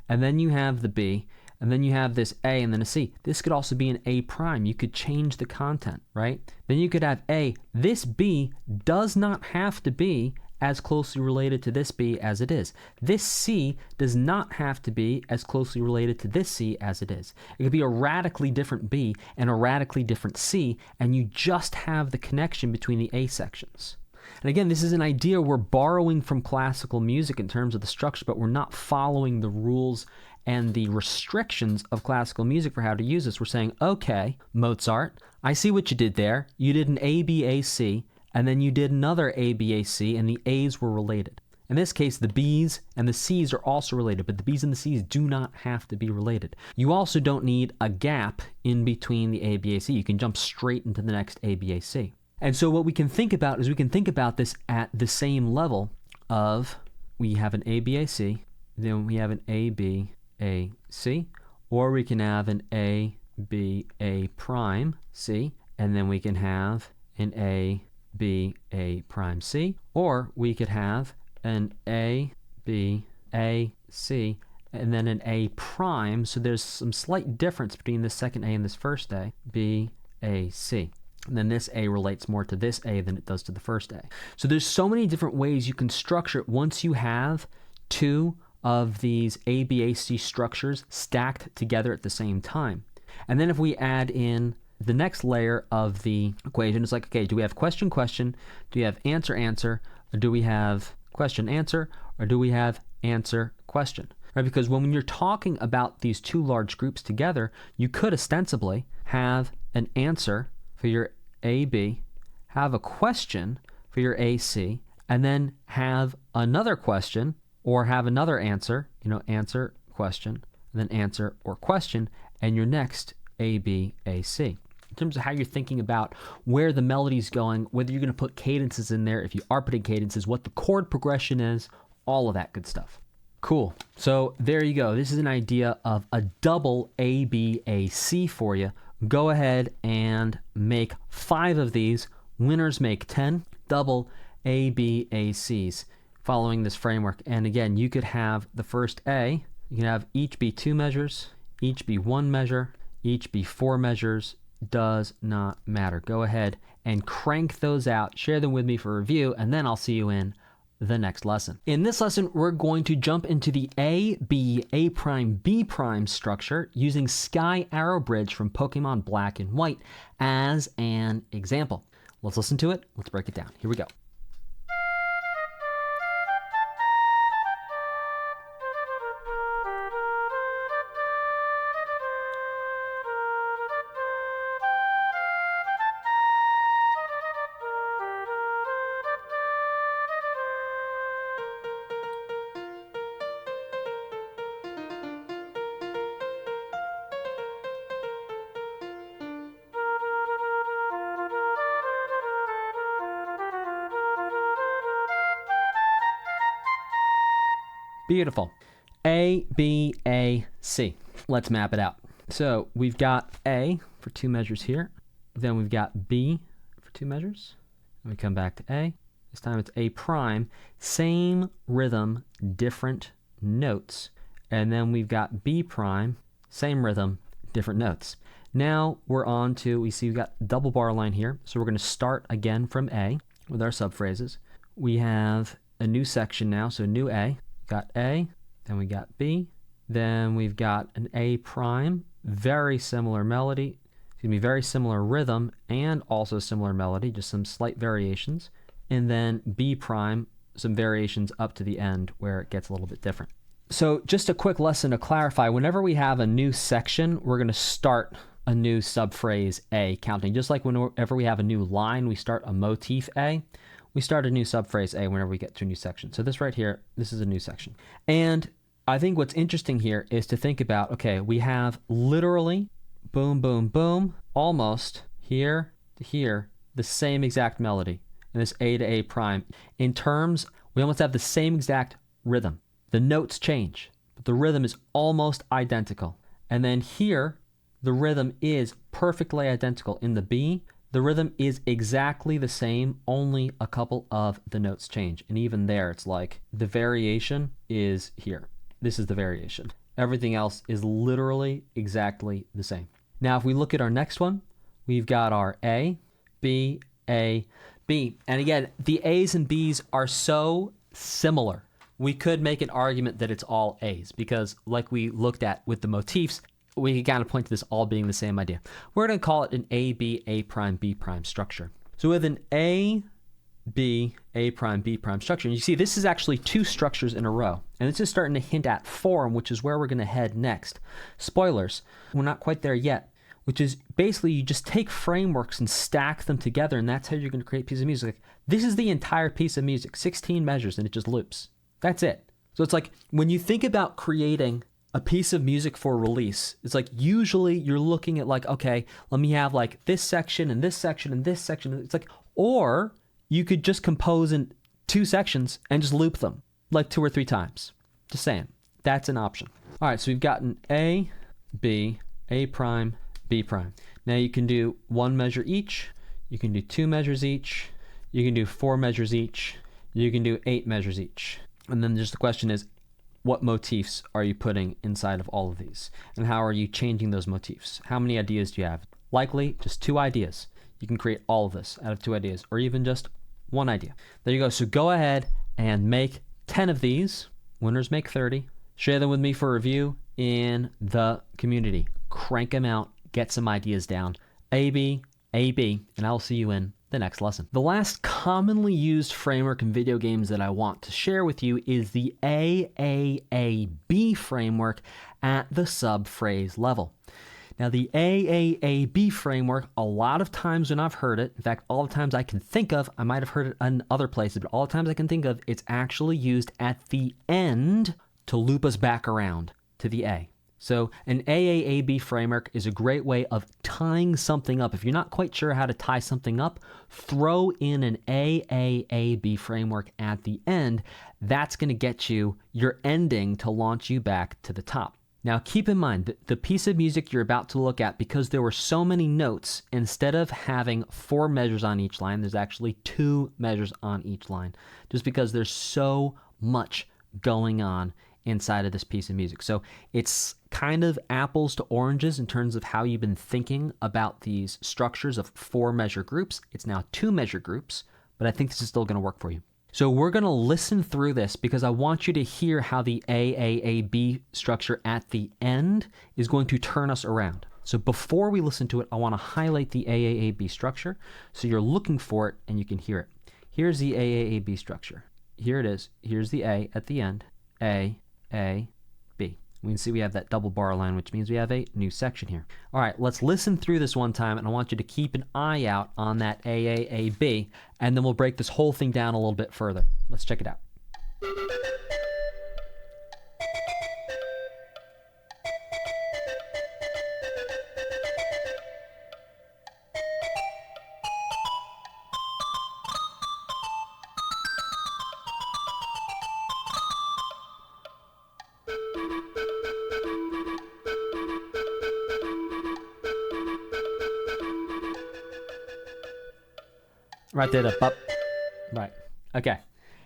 And then you have the B, and then you have this A and then a C. This could also be an A prime. You could change the content, right? Then you could have A. This B does not have to be as closely related to this B as it is. This C does not have to be as closely related to this C as it is. It could be a radically different B and a radically different C, and you just have the connection between the A sections. And again, this is an idea we're borrowing from classical music in terms of the structure, but we're not following the rules and the restrictions of classical music for how to use this. We're saying, okay, Mozart, I see what you did there. You did an ABAC, and then you did another ABAC, and the A's were related. In this case, the B's and the C's are also related, but the B's and the C's do not have to be related. You also don't need a gap in between the ABAC. You can jump straight into the next ABAC. And so what we can think about is we can think about this at the same level of we have an ABAC, then we have an ABAC, or we can have an ABA prime C, and then we can have an ABA prime C, or we could have an ABAC and then an A prime. So there's some slight difference between this second A and this first A, BAC. And then this A relates more to this A than it does to the first A. So there's so many different ways you can structure it once you have two of these ABAC structures stacked together at the same time. And then if we add in the next layer of the equation, it's like, okay, do we have question, question? Do we have answer, answer? Or do we have question, answer? Or do we have answer, question? Right? Because when you're talking about these two large groups together, you could ostensibly have an answer for your AB, have a question for your AC, and then have another question or have another answer, answer, question, and then answer or question, and your next ABAC. In terms of how you're thinking about where the melody's going, whether you're going to put cadences in there, if you are putting cadences, what the chord progression is, all of that good stuff. Cool. So there you go. This is an idea of a double ABAC for you. Go ahead and make 5 of these. Winners make 10 double ABACs following this framework. And again, you could have the first A, you can have each be 2 measures, each be 1 measure, each be 4 measures, does not matter. Go ahead and crank those out, share them with me for review, and then I'll see you in the next lesson. In this lesson, we're going to jump into the A, B, A prime, B prime structure using Skyarrow Bridge from Pokemon Black and White as an example. Let's listen to it. Let's break it down. Here we go. Beautiful. A, B, A, C. Let's map it out. So we've got A for 2 measures here. Then we've got B for 2 measures. And we come back to A. This time it's A prime. Same rhythm, different notes. And then we've got B prime. Same rhythm, different notes. Now we're on to, we see we've got double bar line here. So we're going to start again from A with our subphrases. We have a new section now, so new A. Got A, then we got B, then we've got an A prime, very similar melody, very similar rhythm, and also similar melody, just some slight variations, and then B prime, some variations up to the end where it gets a little bit different. So just a quick lesson to clarify, whenever we have a new section, we're going to start a new subphrase A counting. Just like whenever we have a new line, we start a motif A, we start a new subphrase A whenever we get to a new section. So this right here, this is a new section. And I think what's interesting here is to think about, okay, we have literally boom, boom, boom, almost here to here, the same exact melody in this A to A prime. In terms, we almost have the same exact rhythm. The notes change, but the rhythm is almost identical. And then here, the rhythm is perfectly identical. In the B, the rhythm is exactly the same, only a couple of the notes change. And even there, it's like the variation is here. This is the variation. Everything else is literally exactly the same. Now, if we look at our next one, we've got our A, B, A, B. And again, the A's and B's are so similar. We could make an argument that it's all A's because like we looked at with the motifs, we can kind of point to this all being the same idea. We're going to call it an A, B, A prime, B prime structure. So with an A, B, A prime, B prime structure, and you see this is actually two structures in a row. And this is starting to hint at form, which is where we're going to head next. Spoilers, we're not quite there yet, which is basically you just take frameworks and stack them together, and that's how you're going to create a piece of music. This is the entire piece of music, 16 measures, and it just loops. That's it. So it's like when you think about creating a piece of music for release, it's like usually you're looking at like, okay, let me have like this section and this section and this section. It's like, or you could just compose in two sections and just loop them like 2 or 3 times. Just saying, that's an option. All right, so we've gotten A, B, A prime, B prime. Now you can do 1 measure each. You can do 2 measures each. You can do 4 measures each. You can do 8 measures each. And then just the question is, what motifs are you putting inside of all of these? And how are you changing those motifs? How many ideas do you have? Likely just 2 ideas. You can create all of this out of 2 ideas, or even just 1 idea. There you go. So go ahead and make 10 of these. Winners make 30. Share them with me for review in the community. Crank them out. Get some ideas down. AB, AB, and I'll see you in the next lesson. The last commonly used framework in video games that I want to share with you is the sAA'B framework at the subphrase level. Now, the sAA'B framework, a lot of times when I've heard it, in fact, all the times I can think of, I might have heard it in other places, but all the times I can think of, it's actually used at the end to loop us back around to the A. So an sAA'B framework is a great way of tying something up. If you're not quite sure how to tie something up, throw in an sAA'B framework at the end. That's going to get you your ending to launch you back to the top. Now keep in mind that the piece of music you're about to look at, because there were so many notes, instead of having 4 measures on each line, there's actually 2 measures on each line, just because there's so much going on inside of this piece of music. So it's kind of apples to oranges in terms of how you've been thinking about these structures of 4 measure groups. It's now 2 measure groups, but I think this is still going to work for you. So we're going to listen through this because I want you to hear how the sAA'B structure at the end is going to turn us around. So before we listen to it, I want to highlight the sAA'B structure so you're looking for it and you can hear it. Here's the sAA'B structure. Here it is. Here's the A at the end. A, B. We can see we have that double bar line, which means we have a new section here. All right, let's listen through this one time, and I want you to keep an eye out on that sAA'B, and then we'll break this whole thing down a little bit further. Let's check it out. Right there, the bup. Right. Okay.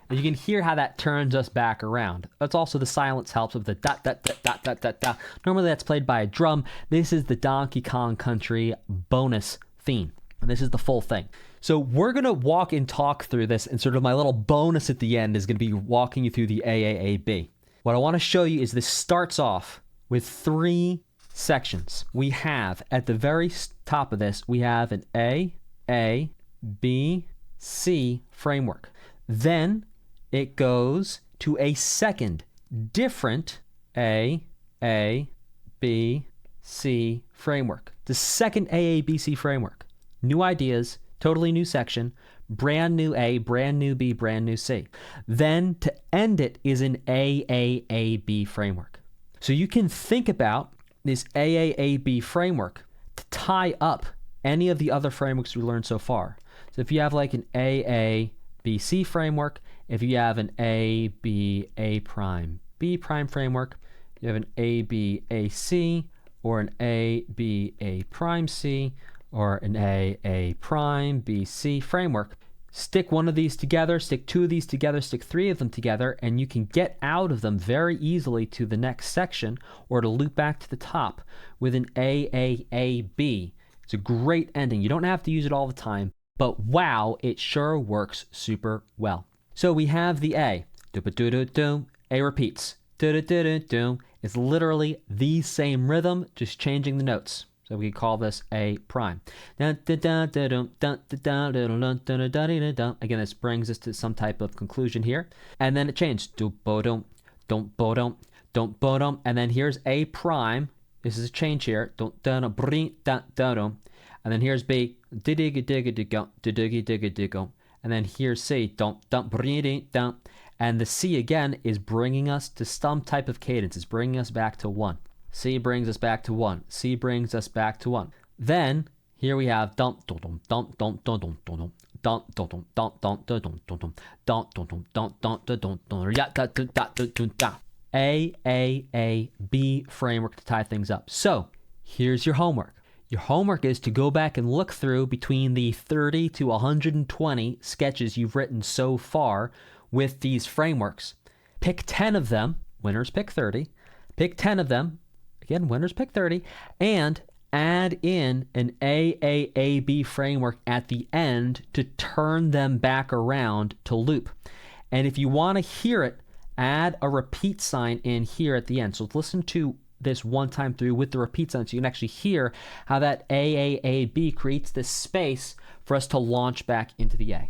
And you can hear how that turns us back around. That's also the silence helps with the dot, dot, dot, dot, dot, dot, dot. Normally that's played by a drum. This is the Donkey Kong Country bonus theme. And this is the full thing. So we're going to walk and talk through this, and sort of my little bonus at the end is going to be walking you through the sAA'B. What I want to show you is this starts off with 3 sections. We have, at the very top of this, we have an A, B, C framework. Then it goes to a second different A, B, C framework. The second sAA'BC framework. New ideas, totally new section, brand new A, brand new B, brand new C. Then to end it is an sAA'B framework. So you can think about this sAA'B framework to tie up any of the other frameworks we learned so far. So if you have like an sAA'BC framework, if you have an ABA prime B prime framework, you have an ABAC or an ABA prime C or an AA prime BC framework. Stick one of these together, stick two of these together, stick three of them together, and you can get out of them very easily to the next section or to loop back to the top with an sAA'B. It's a great ending. You don't have to use it all the time, but wow, it sure works super well. So we have the A. A repeats. It's literally the same rhythm, just changing the notes. So we call this A prime. Again, this brings us to some type of conclusion here. And then it changed. And then here's A prime. This is a change here. And then here's B. And then here's C. And the C again is bringing us to some type of cadence. It's bringing us back to 1. C brings us back to 1. C brings us back to 1. Then here we have sAA'B framework to tie things up. So here's your homework. Your homework is to go back and look through between the 30 to 120 sketches you've written so far with these frameworks. Pick 10 of them, winners pick 30, pick 10 of them, again, winners pick 30, and add in an sAA'B framework at the end to turn them back around to loop. And if you want to hear it, add a repeat sign in here at the end. So listen to this one time through with the repeat sign so you can actually hear how that sAA'B creates this space for us to launch back into the A.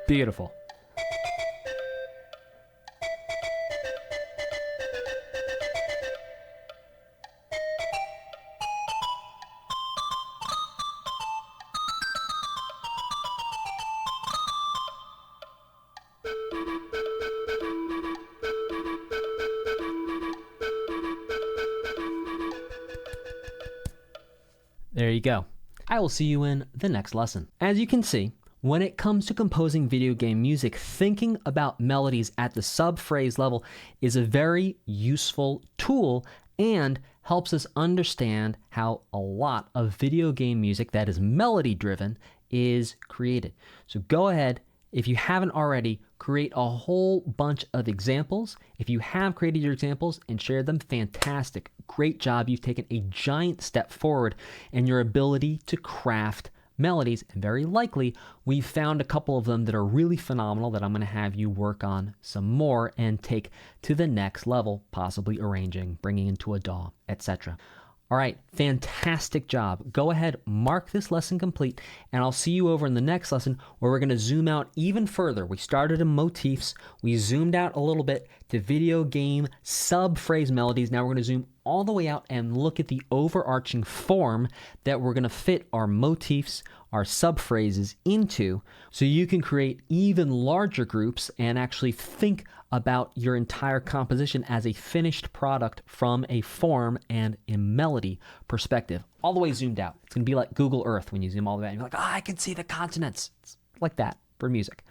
Beautiful. There you go. I will see you in the next lesson. As you can see, when it comes to composing video game music, thinking about melodies at the subphrase level is a very useful tool and helps us understand how a lot of video game music that is melody driven is created. So go ahead, if you haven't already, create a whole bunch of examples. If you have created your examples and shared them, fantastic. Great job. You've taken a giant step forward in your ability to craft melodies, and very likely we've found a couple of them that are really phenomenal that I'm going to have you work on some more and take to the next level, possibly arranging, bringing into a DAW, etc. All right, fantastic job. Go ahead, mark this lesson complete, and I'll see you over in the next lesson where we're going to zoom out even further. We started in motifs, we zoomed out a little bit to video game subphrase melodies. Now we're going to zoom all the way out and look at the overarching form that we're going to fit our motifs, our subphrases into, so you can create even larger groups and actually think about your entire composition as a finished product from a form and a melody perspective, all the way zoomed out. It's going to be like Google Earth when you zoom all the way out. And you're like, I can see the continents. It's like that for music.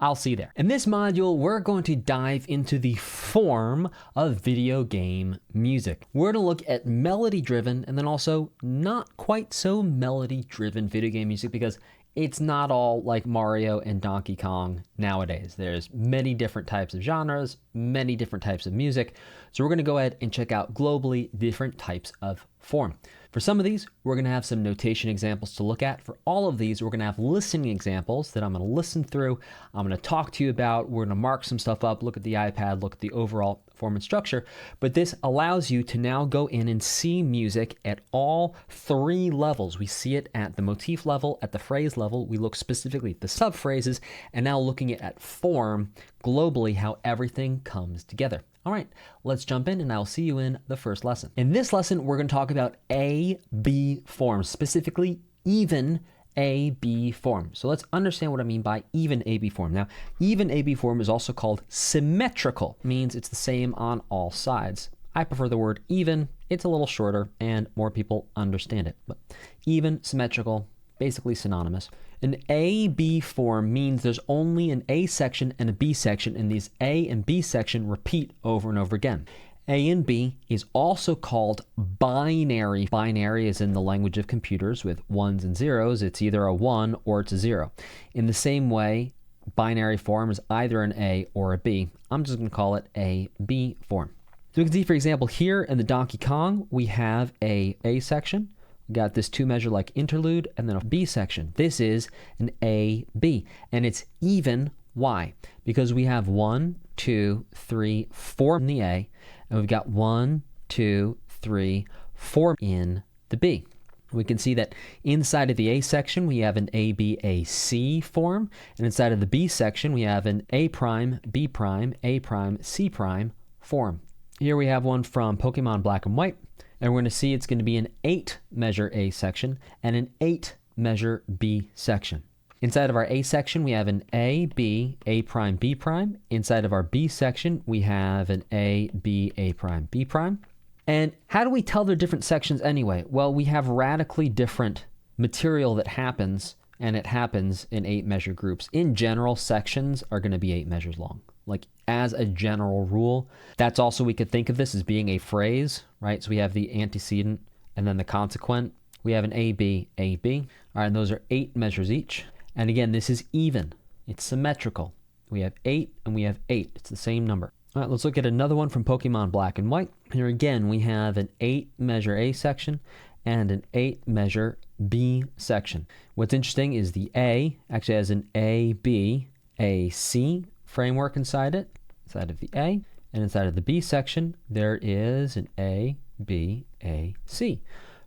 I'll see you there. In this module, we're going to dive into the form of video game music. We're going to look at melody-driven and then also not quite so melody-driven video game music, because it's not all like Mario and Donkey Kong nowadays. There's many different types of genres, many different types of music. So we're going to go ahead and check out globally different types of form. For some of these, we're going to have some notation examples to look at. For all of these, we're going to have listening examples that I'm going to listen through. I'm going to talk to you about. We're going to mark some stuff up, look at the iPad, look at the overall form and structure. But this allows you to now go in and see music at all three levels. We see it at the motif level, at the phrase level. We look specifically at the subphrases, and now looking at form globally, how everything comes together. All right, let's jump in and I'll see you in the first lesson. In this lesson, we're going to talk about A-B forms, specifically even A-B form. So let's understand what I mean by even A-B form. Now, even A-B form is also called symmetrical. It means it's the same on all sides. I prefer the word even. It's a little shorter and more people understand it. But even, symmetrical, basically synonymous. An A-B form means there's only an A section and a B section, and these A and B section repeat over and over again. A and B is also called binary. Binary is in the language of computers with ones and zeros. It's either a 1 or it's a 0. In the same way, binary form is either an A or a B. I'm just going to call it A-B form. So we can see, for example, here in the Donkey Kong, we have a A section. We got this 2-measure like interlude, and then a B section. This is an A-B, and it's even. Why? Because we have 1, 2, 3, 4 in the A, and we've got 1, 2, 3, 4 in the B. We can see that inside of the A section, we have an ABAC form, and inside of the B section, we have an A prime, B prime, A prime, C prime form. Here we have one from Pokemon Black and White. And we're going to see it's going to be an 8-measure A section and an 8-measure B section. Inside of our A section, we have an A, B, A prime, B prime. Inside of our B section, we have an A, B, A prime, B prime. And how do we tell they're different sections anyway? Well, we have radically different material that happens, and it happens in 8-measure groups. In general, sections are going to be 8 measures long. Like as a general rule. That's also, we could think of this as being a phrase, right? So we have the antecedent and then the consequent. We have an A-B, A-B. All right, and those are 8 measures each. And again, this is even. It's symmetrical. We have 8 and we have 8. It's the same number. All right, let's look at another one from Pokemon Black and White. Here again, we have an 8-measure A section and an 8-measure B section. What's interesting is the A actually has an A-B, A-C framework inside it, inside of the A, and inside of the B section, there is an A, B, A, C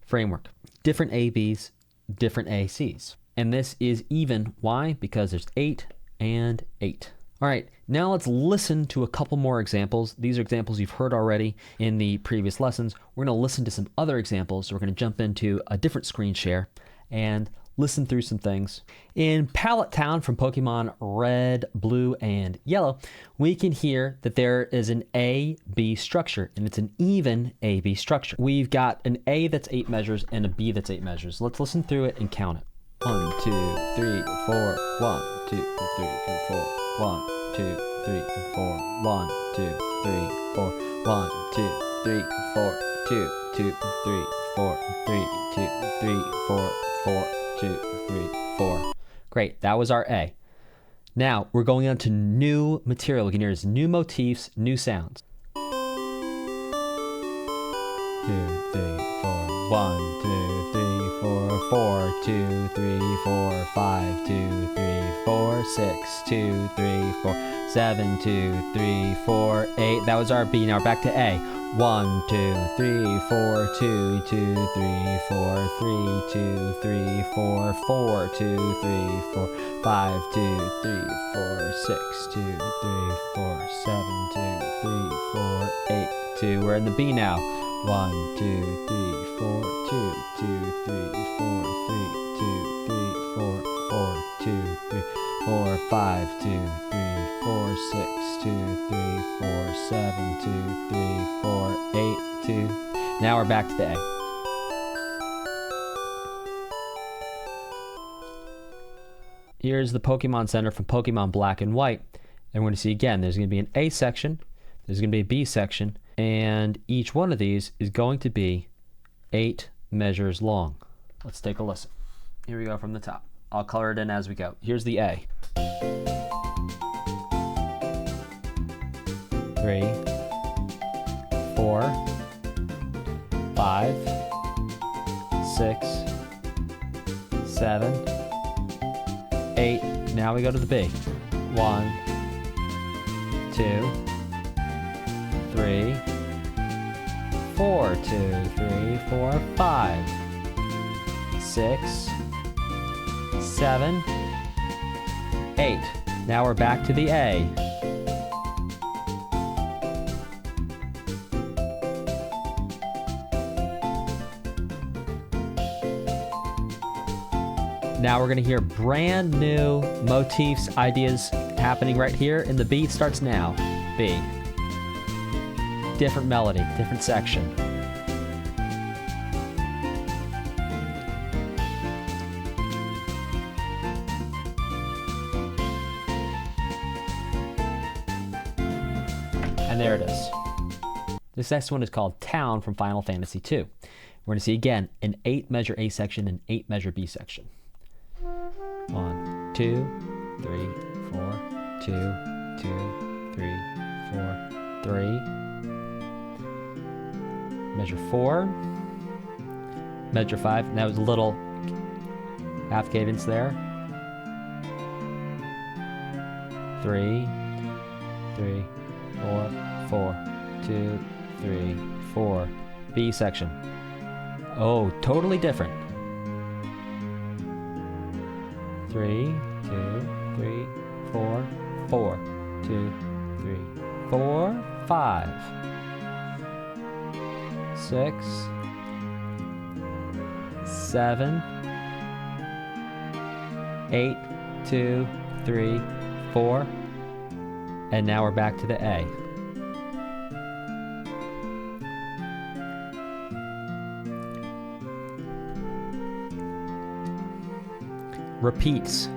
framework. Different ABs, different ACs. And this is even. Why? Because there's 8 and 8. All right, now let's listen to a couple more examples. These are examples you've heard already in the previous lessons. We're going to listen to some other examples. So we're going to jump into a different screen share and listen through some things. In Pallet Town from Pokemon Red, Blue, and Yellow, we can hear that there is an A-B structure, and it's an even A-B structure. We've got an A that's 8 measures and a B that's 8 measures. Let's listen through it and count it. 1, 2, 3, 4, 1, 2, 3, 4, 1, 2, 3, 4, 1, 2, 3, 4, 1, 2, 3, 4, 2, 2, 3, 4, 3, 2, 3, 4, 4, 2, 3, 4. Great, that was our A. Now we're going on to new material. We can hear new motifs, new sounds. 2, 3, 4, 1, 2, 3, 4, 4, 2, 3, 4, 5, 2, 3, 4, 6, 2, 3, 4, 7, 2, 3, 4, 8. That was our B. Now we're back to A. 1, 2, 3, 4, 2, 2, 3, 4, 3, 2, 3, 4, 4, 2, 3, 4, 5, 2, 3, 4, 6, 2, 3, 4, 7, 2, 3, 4, 8, 2. We're in the B now. 1, 2, 3, 4, 2, 2, 3, 4, 3, 2, 3, 4, 4, 2, 3, 4, 5, 2, 3, 4, 6, 2, 3, 4, 7, 2, 3, 4, 8, 2. Now we're back to the A. Here's the Pokemon Center from Pokemon Black and White. And we're going to see again, there's going to be an A section, there's going to be a B section, and each one of these is going to be 8 measures long. Let's take a listen. Here we go from the top. I'll color it in as we go. Here's the A. 3, 4, 5, 6, 7, 8. Now we go to the B. 1, 2, 3, 4, 2, 3, 4, 5, 6, 7, 8. Now we're back to the A. Now we're going to hear brand new motifs, ideas happening right here, and the B starts now. B. Different melody, different section. And there it is. This next one is called Town from Final Fantasy II. We're going to see again an 8-measure A section and 8-measure B section. 1, 2, 3, 4, 2, 2, 3, 4, 3. Measure 4. Measure 5. And that was a little half cadence there. 3, 3, 4, 4, 2, 3, 4. B section. Oh, totally different. 3, 2, 3, 4, 4, 2, 3, 4, 5, 6, 7, 8, 2, 3, 4, and now we're back to the A. Repeats.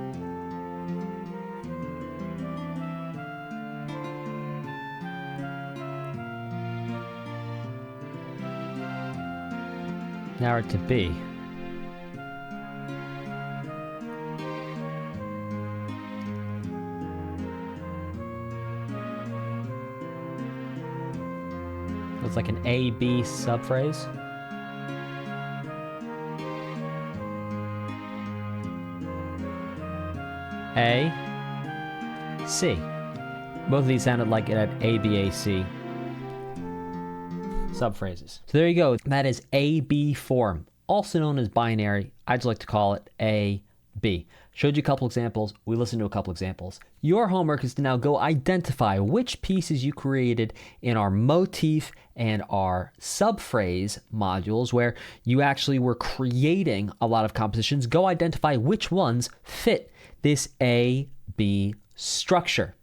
Now we're to B. It's like an A-B subphrase. A, C. Both of these sounded like it had ABAC subphrases. So there you go. That is AB form, also known as binary. I just like to call it AB. Showed you a couple examples. We listened to a couple examples. Your homework is to now go identify which pieces you created in our motif and our subphrase modules where you actually were creating a lot of compositions. Go identify which ones fit this A-B structure.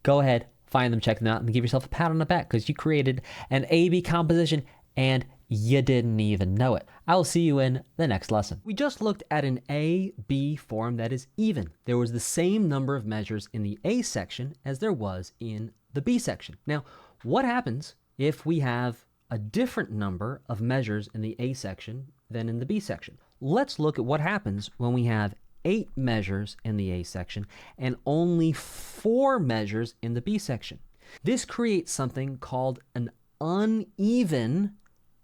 Go ahead, find them, check them out, and give yourself a pat on the back because you created an A-B composition and you didn't even know it. I will see you in the next lesson. We just looked at an A-B form that is even. There was the same number of measures in the A section as there was in the B section. Now, what happens if we have a different number of measures in the A section than in the B section? Let's look at what happens when we have 8 measures in the A section and only 4 measures in the B section. This creates something called an uneven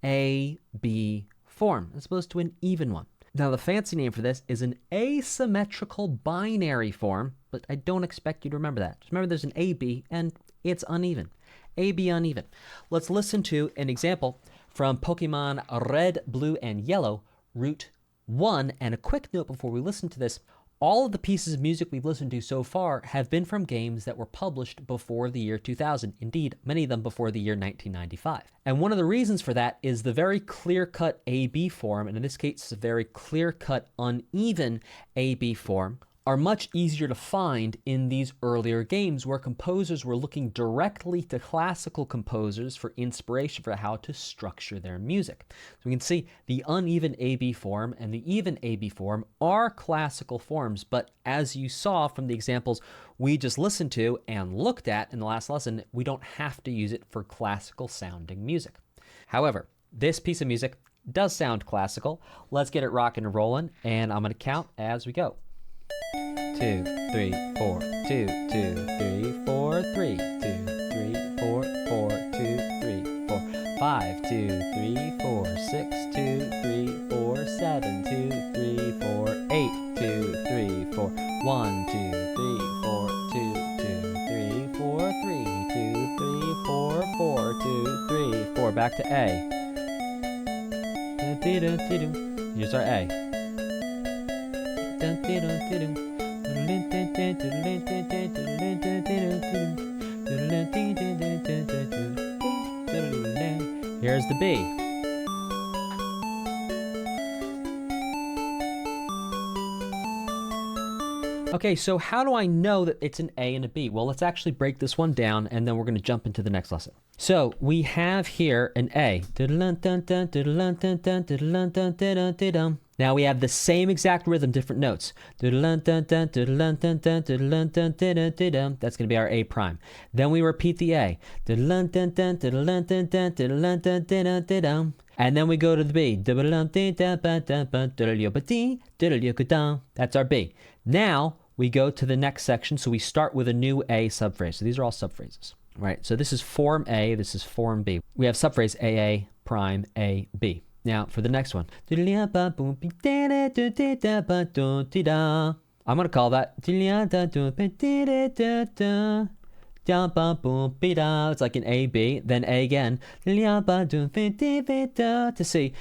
A-B form, as opposed to an even one. Now, the fancy name for this is an asymmetrical binary form, but I don't expect you to remember that. Just remember there's an A-B and it's uneven. A-B uneven. Let's listen to an example from Pokemon Red, Blue, and Yellow, Route 1, and a quick note before we listen to this. All of the pieces of music we've listened to so far have been from games that were published before the year 2000. Indeed, many of them before the year 1995. And one of the reasons for that is the very clear-cut A-B form, and in this case, a very clear-cut uneven A-B form, are much easier to find in these earlier games where composers were looking directly to classical composers for inspiration for how to structure their music. So we can see the uneven A-B form and the even A-B form are classical forms, but as you saw from the examples we just listened to and looked at in the last lesson, we don't have to use it for classical sounding music. However, this piece of music does sound classical. Let's get it rocking and rolling, and I'm going to count as we go. 2, 3, 4, 2, 2, 3, 4, 3, 2, 3, 4, 4, 2, 3, 4, 5, 2, 3, 4, 6, 2, 3, 4, 7, 2, 3, 4, 8, 2, 3, 4, 1, 2, 3, 4, 2, 2, 3, 4, 3, 2, 3, 4, 4, 2, 3, 4. Back to A. Here's our A. Here's the B. Okay, so how do I know that it's an A and a B? Well, let's actually break this one down, and then we're going to jump into the next lesson. So we have here an A. Now we have the same exact rhythm, different notes. That's going to be our A prime. Then we repeat the A. And then we go to the B. That's our B. Now we go to the next section. So we start with a new A subphrase. So these are all subphrases. Right, so this is form A, this is form B. We have subphrase AA prime AB. Now for the next one. I'm going to call that. It's like an A, B, then A again. To C.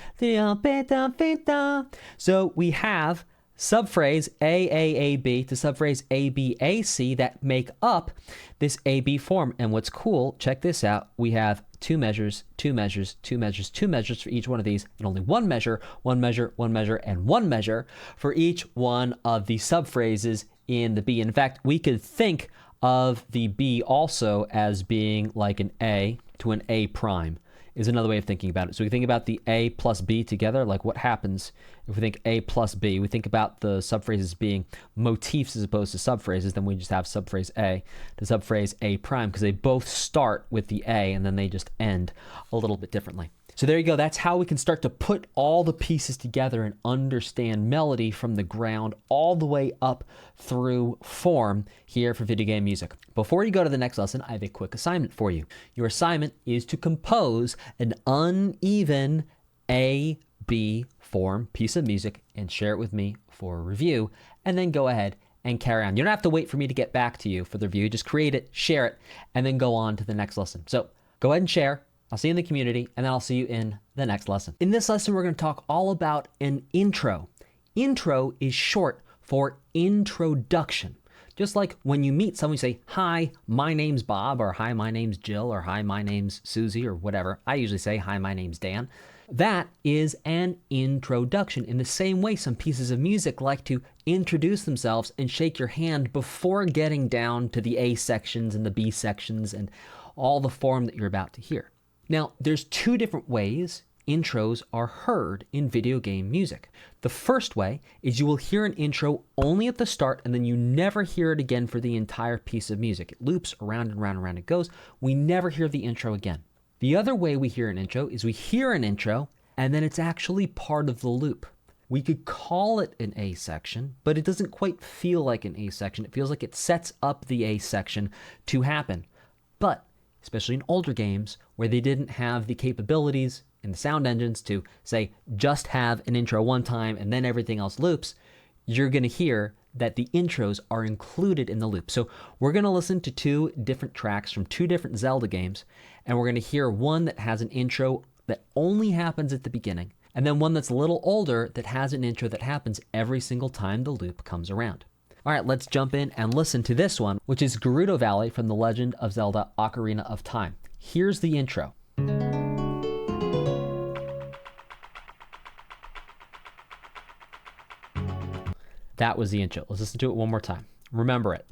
So we have subphrase AAAB to subphrase ABAC that make up this AB form. And what's cool, check this out, we have two measures, two measures, two measures, two measures for each one of these, and only one measure, one measure, one measure, and one measure for each one of the subphrases in the B. In fact, we could think of the B also as being like an A to an A prime. Is another way of thinking about it. So we think about the A plus B together, like what happens if we think A plus B. We think about the subphrases being motifs as opposed to subphrases, then we just have subphrase A to subphrase A prime, because they both start with the A and then they just end a little bit differently. So there you go. That's how we can start to put all the pieces together and understand melody from the ground all the way up through form here for video game music. Before you go to the next lesson, I have a quick assignment for you. Your assignment is to compose an uneven A-B form piece of music and share it with me for a review, and then go ahead and carry on. You don't have to wait for me to get back to you for the review. Just create it, share it, and then go on to the next lesson. So go ahead and share. I'll see you in the community, and then I'll see you in the next lesson. In this lesson, we're going to talk all about an intro. Intro is short for introduction. Just like when you meet someone, you say, "Hi, my name's Bob," or "Hi, my name's Jill," or "Hi, my name's Susie," or whatever. I usually say, "Hi, my name's Dan." That is an introduction. In the same way, some pieces of music like to introduce themselves and shake your hand before getting down to the A sections and the B sections and all the form that you're about to hear. Now, there's two different ways intros are heard in video game music. The first way is you will hear an intro only at the start, and then you never hear it again for the entire piece of music. It loops around and around and around it goes. We never hear the intro again. The other way we hear an intro is we hear an intro, and then it's actually part of the loop. We could call it an A section, but it doesn't quite feel like an A section. It feels like it sets up the A section to happen. But especially in older games where they didn't have the capabilities in the sound engines to say, just have an intro one time and then everything else loops, you're going to hear that the intros are included in the loop. So we're going to listen to two different tracks from two different Zelda games, and we're going to hear one that has an intro that only happens at the beginning, and then one that's a little older that has an intro that happens every single time the loop comes around. All right, let's jump in and listen to this one, which is Gerudo Valley from The Legend of Zelda: Ocarina of Time. Here's the intro. That was the intro. Let's listen to it one more time. Remember it.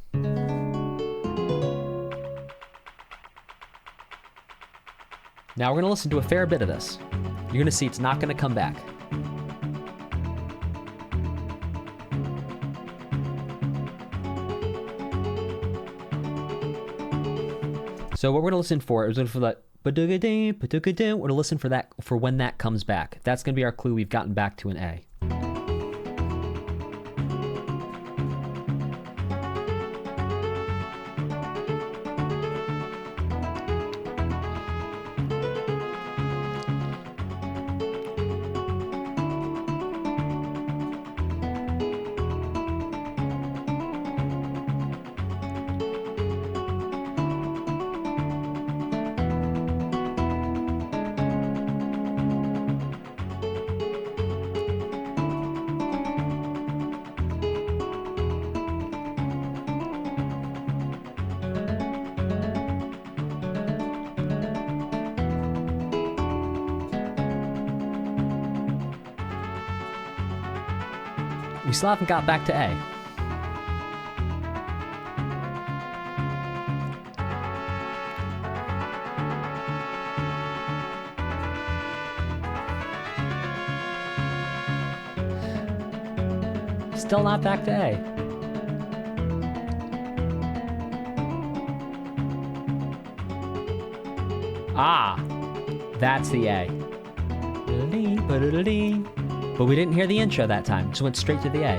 Now we're going to listen to a fair bit of this. You're going to see it's not going to come back. So what we're going to listen for is for that. We're going to listen for that for when that comes back. That's going to be our clue we've gotten back to an A. we still haven't got back to A. Still not back to A. Ah, that's the A. But we didn't hear the intro that time, just went straight to the A.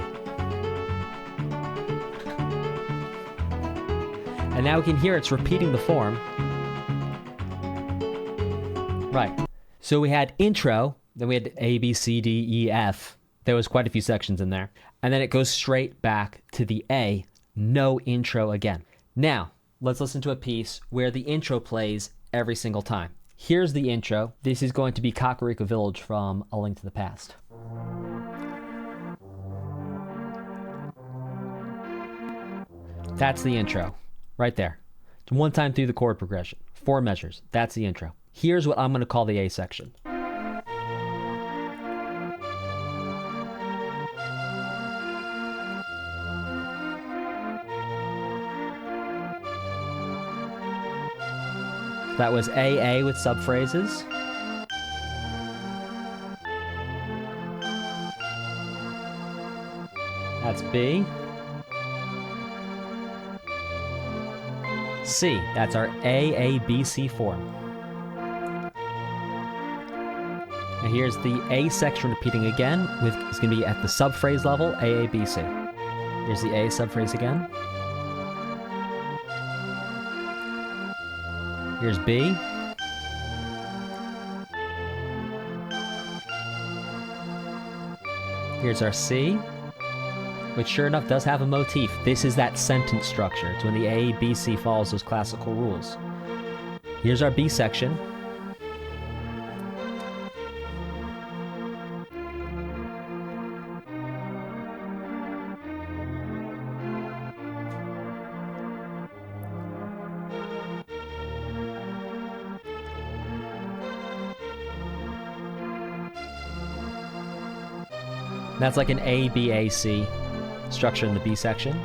And now we can hear it's repeating the form. Right. So we had intro, then we had A, B, C, D, E, F. There was quite a few sections in there. And then it goes straight back to the A, no intro again. Now, let's listen to a piece where the intro plays every single time. Here's the intro. This is going to be Kakariko Village from A Link to the Past. That's the intro, right there. One time through the chord progression, 4 measures. That's the intro. Here's what I'm going to call the A section. That was AA with subphrases. That's B. C, that's our sAA'BC form. And here's the A section repeating again, it's going to be at the subphrase level, sAA'BC. Here's the A subphrase again. Here's B. Here's our C, which sure enough does have a motif. This is that sentence structure. It's when the A, B, C follows those classical rules. Here's our B section. That's like an ABAC structure in the B section.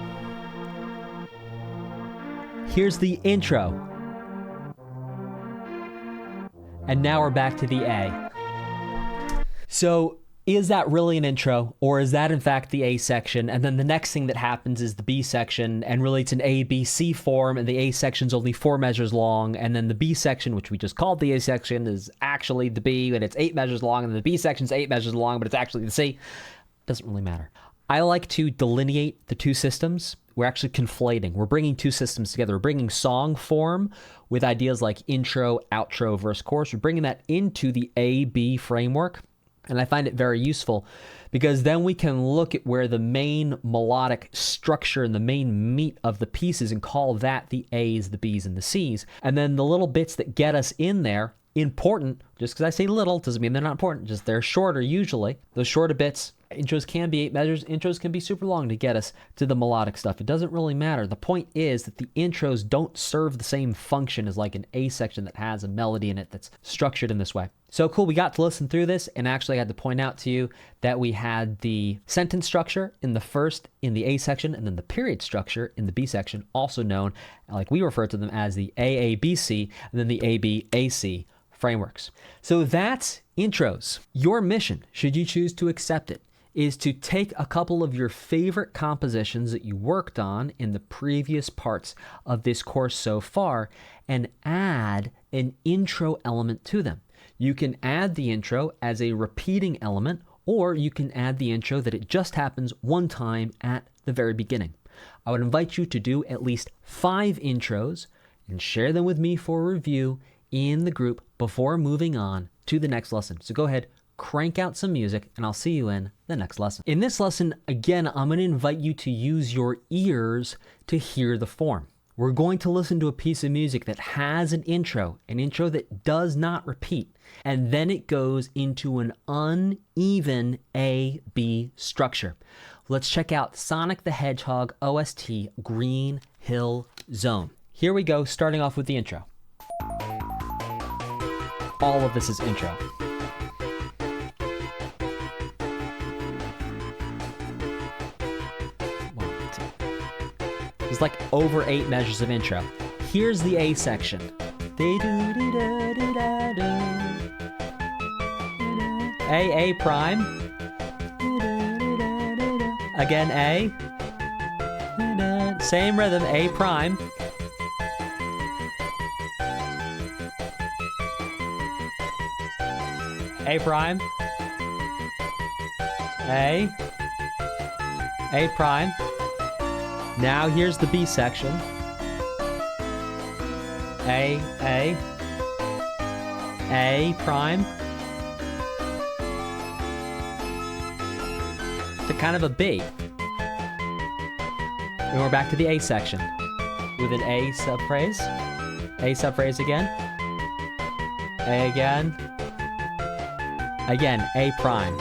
Here's the intro. And now we're back to the A. So is that really an intro, or is that in fact the A section? And then the next thing that happens is the B section, and really it's an ABC form, and the A section's only 4 measures long, and then the B section, which we just called the A section, is actually the B, and it's 8 measures long, and the B section's 8 measures long, but it's actually the C. Doesn't really matter. I like to delineate the two systems. We're actually conflating. We're bringing two systems together. We're bringing song form with ideas like intro, outro, verse, chorus. We're bringing that into the A-B framework. And I find it very useful because then we can look at where the main melodic structure and the main meat of the piece is and call that the A's, the B's, and the C's. And then the little bits that get us in there, important, just because I say little doesn't mean they're not important, just they're shorter usually. Those shorter bits, intros can be 8 measures, intros can be super long to get us to the melodic stuff. It doesn't really matter. The point is that the intros don't serve the same function as like an A section that has a melody in it that's structured in this way. So cool, we got to listen through this, and actually I had to point out to you that we had the sentence structure in the A section, and then the period structure in the B section, also known, like we refer to them as the sAA'BC, and then the sABAC frameworks. So that's intros. Your mission, should you choose to accept it, is to take a couple of your favorite compositions that you worked on in the previous parts of this course so far and add an intro element to them. You can add the intro as a repeating element, or you can add the intro that it just happens one time at the very beginning. I would invite you to do at least 5 intros and share them with me for review in the group before moving on to the next lesson. So go ahead, crank out some music, and I'll see you in the next lesson. In this lesson, again, I'm going to invite you to use your ears to hear the form. We're going to listen to a piece of music that has an intro that does not repeat, and then it goes into an uneven A-B structure. Let's check out Sonic the Hedgehog OST Green Hill Zone. Here we go, starting off with the intro. All of this is intro. There's like over 8 measures of intro. Here's the A section. A prime. Again, A. Same rhythm, A prime. A prime. A prime. Now here's the B section. A prime. To kind of a B. And we're back to the A section with an A subphrase. A subphrase again. A again. Again, A prime.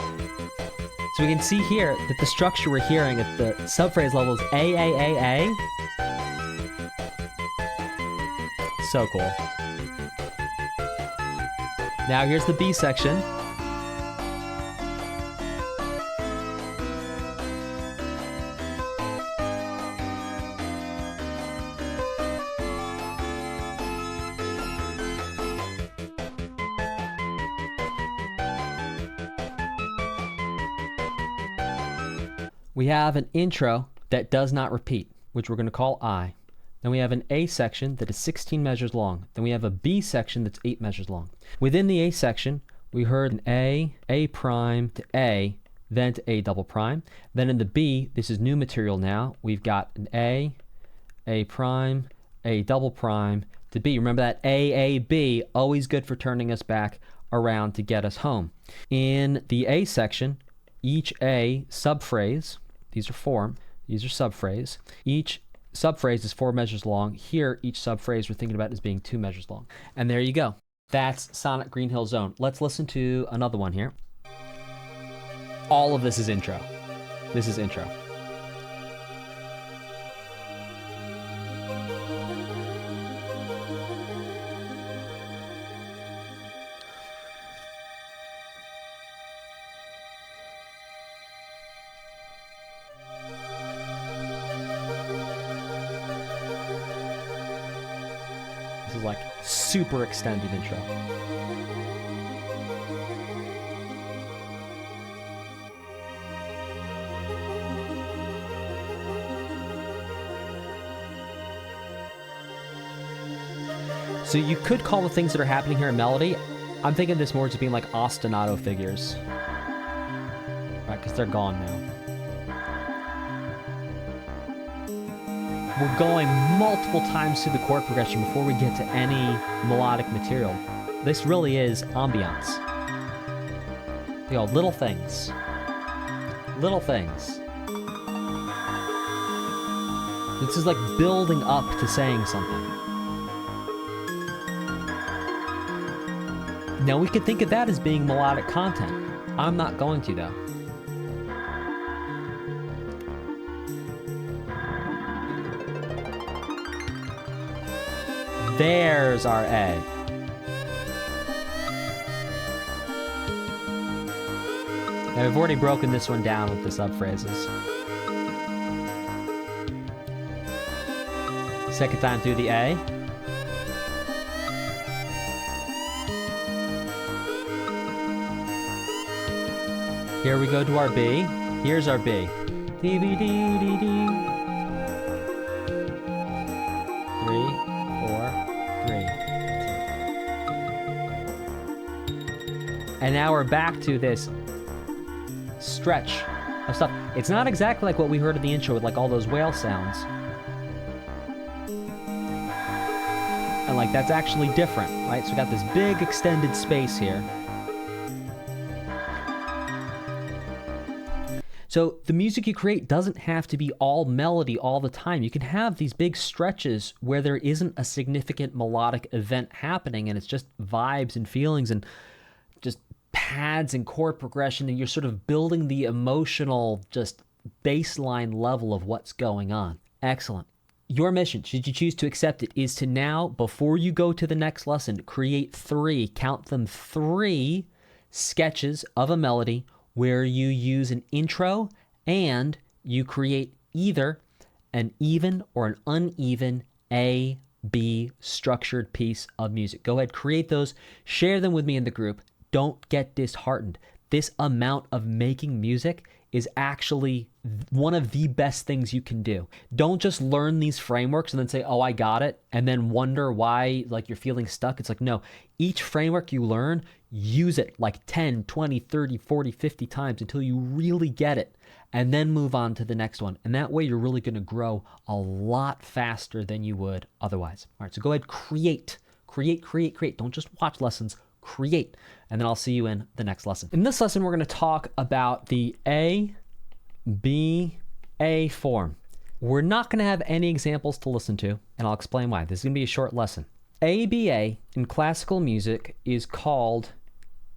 So we can see here that the structure we're hearing at the subphrase level is A. So cool. Now here's the B section. We have an intro that does not repeat, which we're going to call I. Then we have an A section that is 16 measures long. Then we have a B section that's 8 measures long. Within the A section, we heard an A prime to A, then to A double prime. Then in the B, this is new material now, we've got an A prime, A double prime to B. Remember that sAA'B, always good for turning us back around to get us home. In the A section, each A subphrase, these are form, these are subphrase. Each subphrase is 4 measures long. Here, each subphrase we're thinking about as being 2 measures long. And there you go. That's Sonic Green Hill Zone. Let's listen to another one here. All of this is intro. This is intro. This is like super extended intro. So you could call the things that are happening here a melody. I'm thinking this more as being like ostinato figures. Right, because they're gone now. We're going multiple times through the chord progression before we get to any melodic material. This really is ambiance. You know, little things. Little things. This is like building up to saying something. Now we could think of that as being melodic content. I'm not going to though. There's our A. Now we've already broken this one down with the subphrases. Second time through the A. Here we go to our B. Here's our B. D, B, D, D, D. 3, 4, 3. And now we're back to this stretch of stuff. It's not exactly like what we heard in the intro with like all those whale sounds. And like that's actually different, right? So we got this big extended space here. So the music you create doesn't have to be all melody all the time. You can have these big stretches where there isn't a significant melodic event happening and it's just vibes and feelings and just pads and chord progression, and you're sort of building the emotional just baseline level of what's going on. Excellent. Your mission, should you choose to accept it, is to now, before you go to the next lesson, create 3, count them 3 sketches of a melody where you use an intro and you create either an even or an uneven A, B structured piece of music. Go ahead, create those, share them with me in the group. Don't get disheartened. This amount of making music is actually one of the best things you can do. Don't just learn these frameworks and then say, oh, I got it, and then wonder why like you're feeling stuck. It's like, no, each framework you learn, use it like 10, 20, 30, 40, 50 times until you really get it, and then move on to the next one. And that way you're really gonna grow a lot faster than you would otherwise. All right, so go ahead, create. Don't just watch lessons, create. And then I'll see you in the next lesson. In this lesson, we're gonna talk about the A form. We're not gonna have any examples to listen to, and I'll explain why. This is gonna be a short lesson. ABA in classical music is called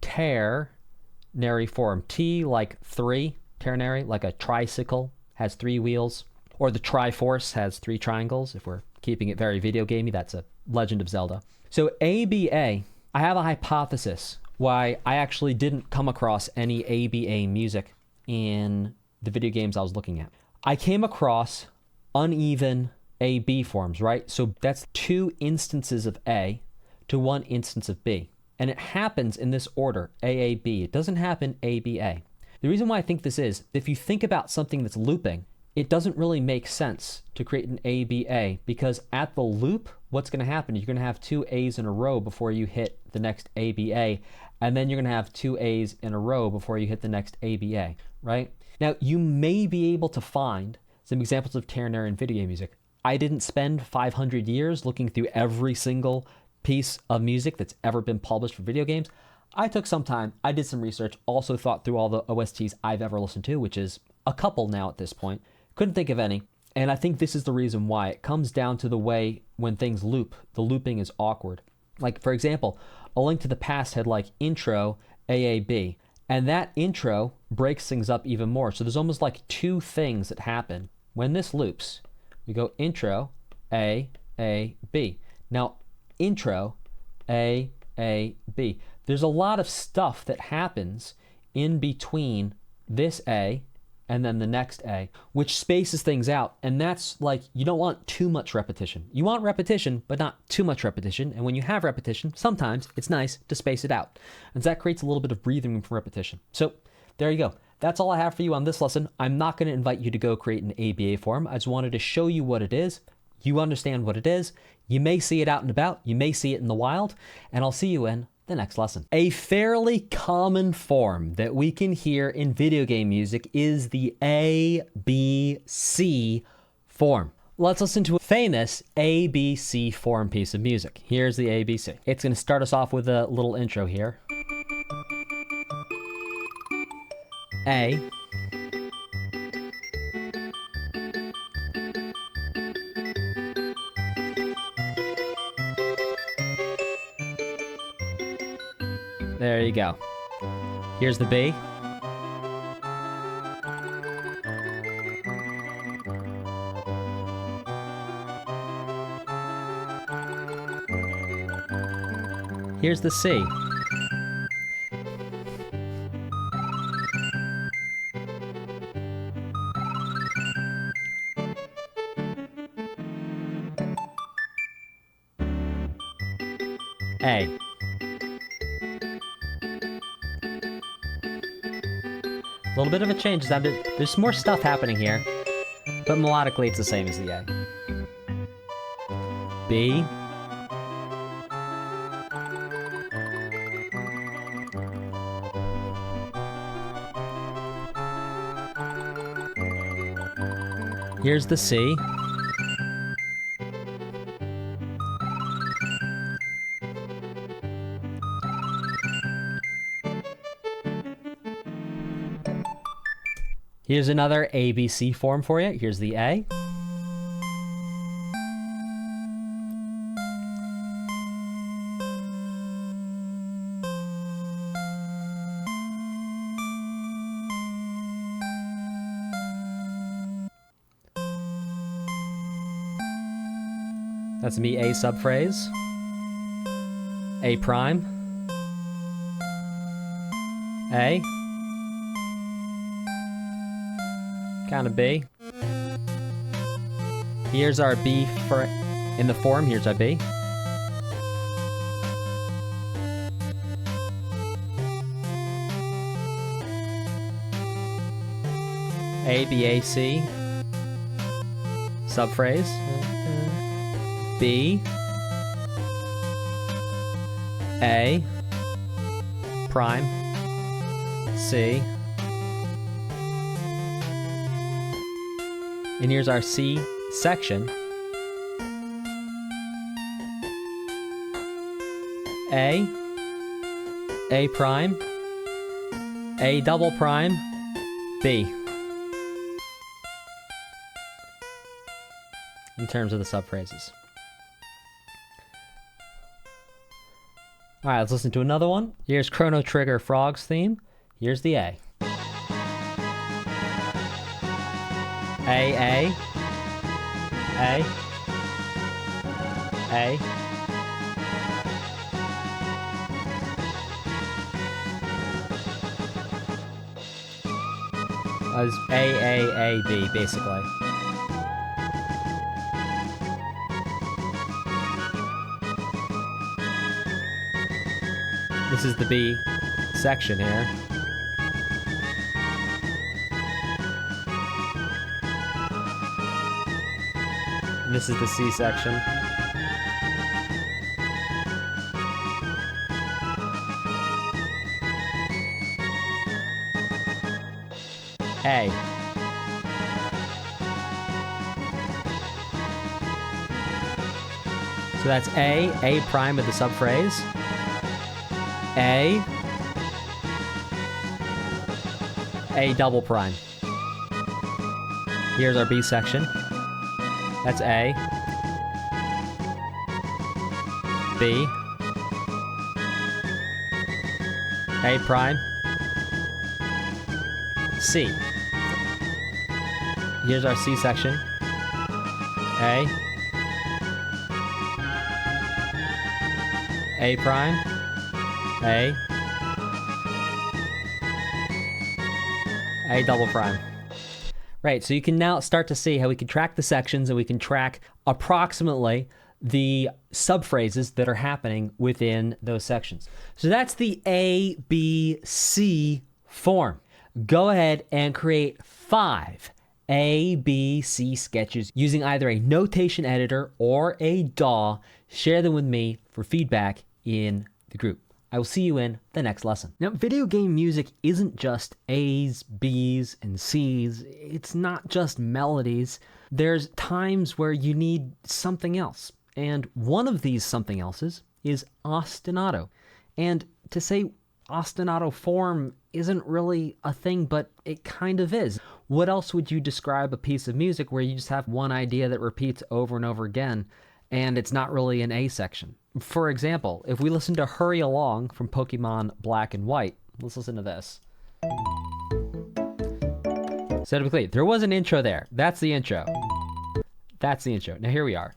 ternary form. T like 3, ternary, like a tricycle has 3 wheels, or the Triforce has 3 triangles. If we're keeping it very video gamey, that's a Legend of Zelda. So ABA, I have a hypothesis why I actually didn't come across any ABA music in the video games I was looking at. I came across uneven AB forms, right? So that's 2 instances of A to 1 instance of B. And it happens in this order, AAB. It doesn't happen ABA. The reason why I think this is, if you think about something that's looping, it doesn't really make sense to create an ABA, because at the loop, what's going to happen? You're going to have 2 A's in a row before you hit the next ABA, and then you're going to have 2 A's in a row before you hit the next ABA, right? Now, you may be able to find some examples of ternary in video game music. I didn't spend 500 years looking through every single piece of music that's ever been published for video games. I took some time, I did some research, also thought through all the OSTs I've ever listened to, which is a couple now at this point. Couldn't think of any. And I think this is the reason why. It comes down to the way when things loop, the looping is awkward. Like, for example, A Link to the Past had like intro, AAB, and that intro breaks things up even more. So there's almost like 2 things that happen. When this loops, we go intro, A, B. Now, intro, A, B. There's a lot of stuff that happens in between this A and then the next A, which spaces things out. And that's like, you don't want too much repetition. You want repetition, but not too much repetition. And when you have repetition, sometimes it's nice to space it out. And that creates a little bit of breathing room for repetition. So there you go. That's all I have for you on this lesson. I'm not going to invite you to go create an ABA form. I just wanted to show you what it is. You understand what it is. You may see it out and about. You may see it in the wild. And I'll see you in the next lesson. A fairly common form that we can hear in video game music is the ABC form. Let's listen to a famous ABC form piece of music. Here's the ABC. It's going to start us off with a little intro here. A. There you go. Here's the B. Here's the C. A. A little bit of a change. There's more stuff happening here, but melodically it's the same as the A. B. Here's the C. Here's another ABC form for you. Here's the A. That's me A subphrase. A prime. A. Kind of B. Here's our B for in the form. Here's our B. ABAC. Subphrase. B. A. Prime. C. And here's our C section. A prime, A double prime, B. In terms of the subphrases. All right, let's listen to another one. Here's Chrono Trigger Frog's theme. Here's the A. A. As AAAB, basically. This is the B section here. And this is the C section. A. So that's A prime with the subphrase. A double prime. Here's our B section. That's A. B. A prime. C. Here's our C section. A prime. A double prime. Right, so you can now start to see how we can track the sections and we can track approximately the subphrases that are happening within those sections. So that's the ABC form. Go ahead and create 5 ABC sketches using either a notation editor or a DAW. Share them with me for feedback in the group. I will see you in the next lesson. Now, video game music isn't just A's, B's, and C's. It's not just melodies. There's times where you need something else. And one of these something else's is ostinato. And to say ostinato form isn't really a thing, but it kind of is. What else would you describe a piece of music where you just have one idea that repeats over and over again, and it's not really an A section? For example, if we listen to Hurry Along from Pokemon Black and White, let's listen to this. So to be clear, there was an intro there. That's the intro. That's the intro. Now here we are.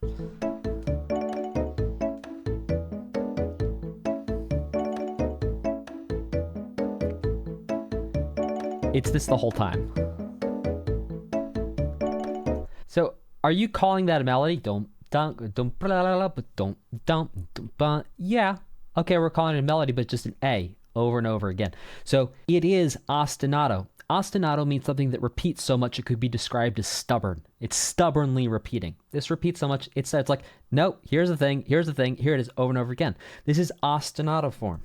It's this the whole time. So are you calling that a melody? Yeah. Okay, we're calling it a melody, but just an A over and over again. So it is ostinato. Ostinato means something that repeats so much it could be described as stubborn. It's stubbornly repeating. This repeats so much, it's like, no, here's the thing, here it is over and over again. This is ostinato form.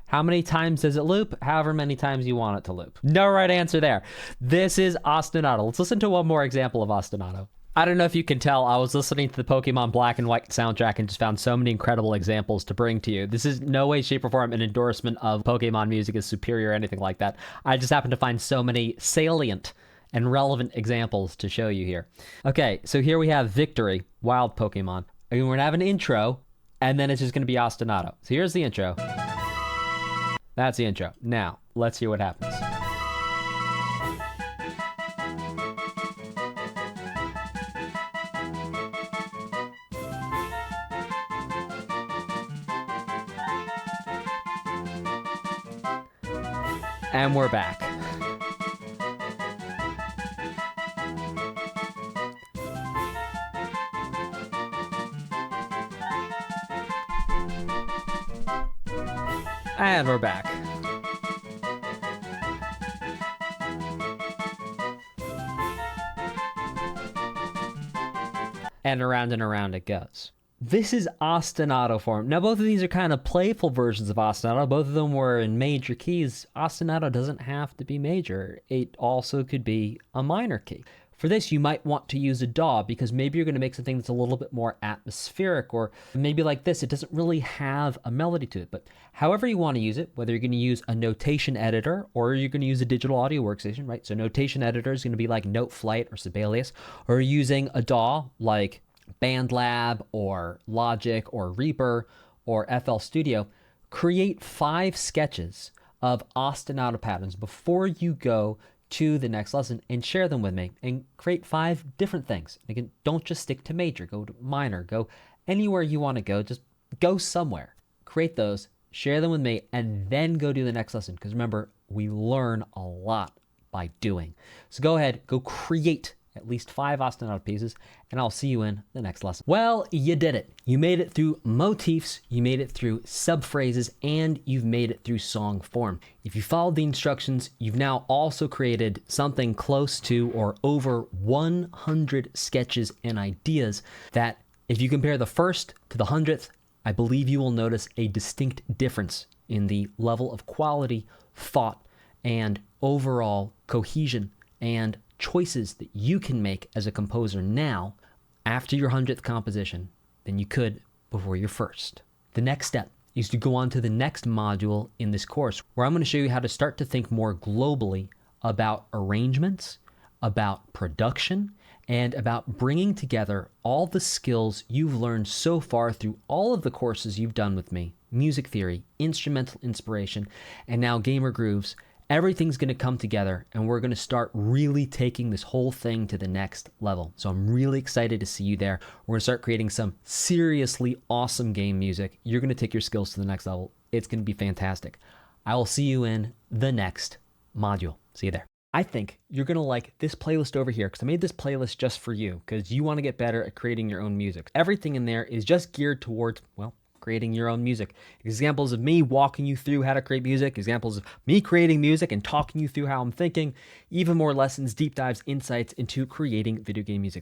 How many times does it loop? However many times you want it to loop. No right answer there. This is ostinato. Let's listen to one more example of ostinato. I don't know if you can tell, I was listening to the Pokemon Black and White soundtrack and just found so many incredible examples to bring to you. This is no way, shape, or form an endorsement of Pokemon music as superior or anything like that. I just happen to find so many salient and relevant examples to show you here. Okay, so here we have Victory, Wild Pokemon. And we're gonna have an intro, and then it's just gonna be ostinato. So here's the intro. That's the intro. Now, let's hear what happens. And we're back. And we're back. And around it goes. This is Ostinato Form. Now, both of these are kind of playful versions of Ostinato. Both of them were in major keys. Ostinato doesn't have to be major. It also could be a minor key. For this, you might want to use a DAW because maybe you're going to make something that's a little bit more atmospheric, or maybe like this, it doesn't really have a melody to it. But however you want to use it, whether you're going to use a notation editor or you're going to use a digital audio workstation, right? So notation editor is going to be like Noteflight or Sibelius, or using a DAW like BandLab or Logic or Reaper or FL Studio. Create 5 sketches of ostinato patterns before you go to the next lesson and share them with me, and create 5 different things. Again, don't just stick to major, go to minor, go anywhere you want to go, just go somewhere. Create those, share them with me, and then go do the next lesson. Because remember, we learn a lot by doing. So go ahead, go create at least 5 ostinato pieces, and I'll see you in the next lesson. Well, you did it. You made it through motifs, you made it through subphrases, and you've made it through song form. If you followed the instructions, you've now also created something close to or over 100 sketches and ideas that, if you compare the first to the 100th, I believe you will notice a distinct difference in the level of quality, thought, and overall cohesion and choices that you can make as a composer now after your 100th composition than you could before your first. The next step is to go on to the next module in this course, where I'm going to show you how to start to think more globally about arrangements, about production, and about bringing together all the skills you've learned so far through all of the courses you've done with me: music theory, instrumental inspiration, and now gamer grooves. Everything's going to come together, and we're going to start really taking this whole thing to the next level. So I'm really excited to see you there. We're going to start creating some seriously awesome game music. You're going to take your skills to the next level. It's going to be fantastic. I will see you in the next module. See you there. I think you're going to like this playlist over here, because I made this playlist just for you, because you want to get better at creating your own music. Everything in there is just geared towards, well, creating your own music. Examples of me walking you through how to create music, examples of me creating music and talking you through how I'm thinking, even more lessons, deep dives, insights into creating video game music.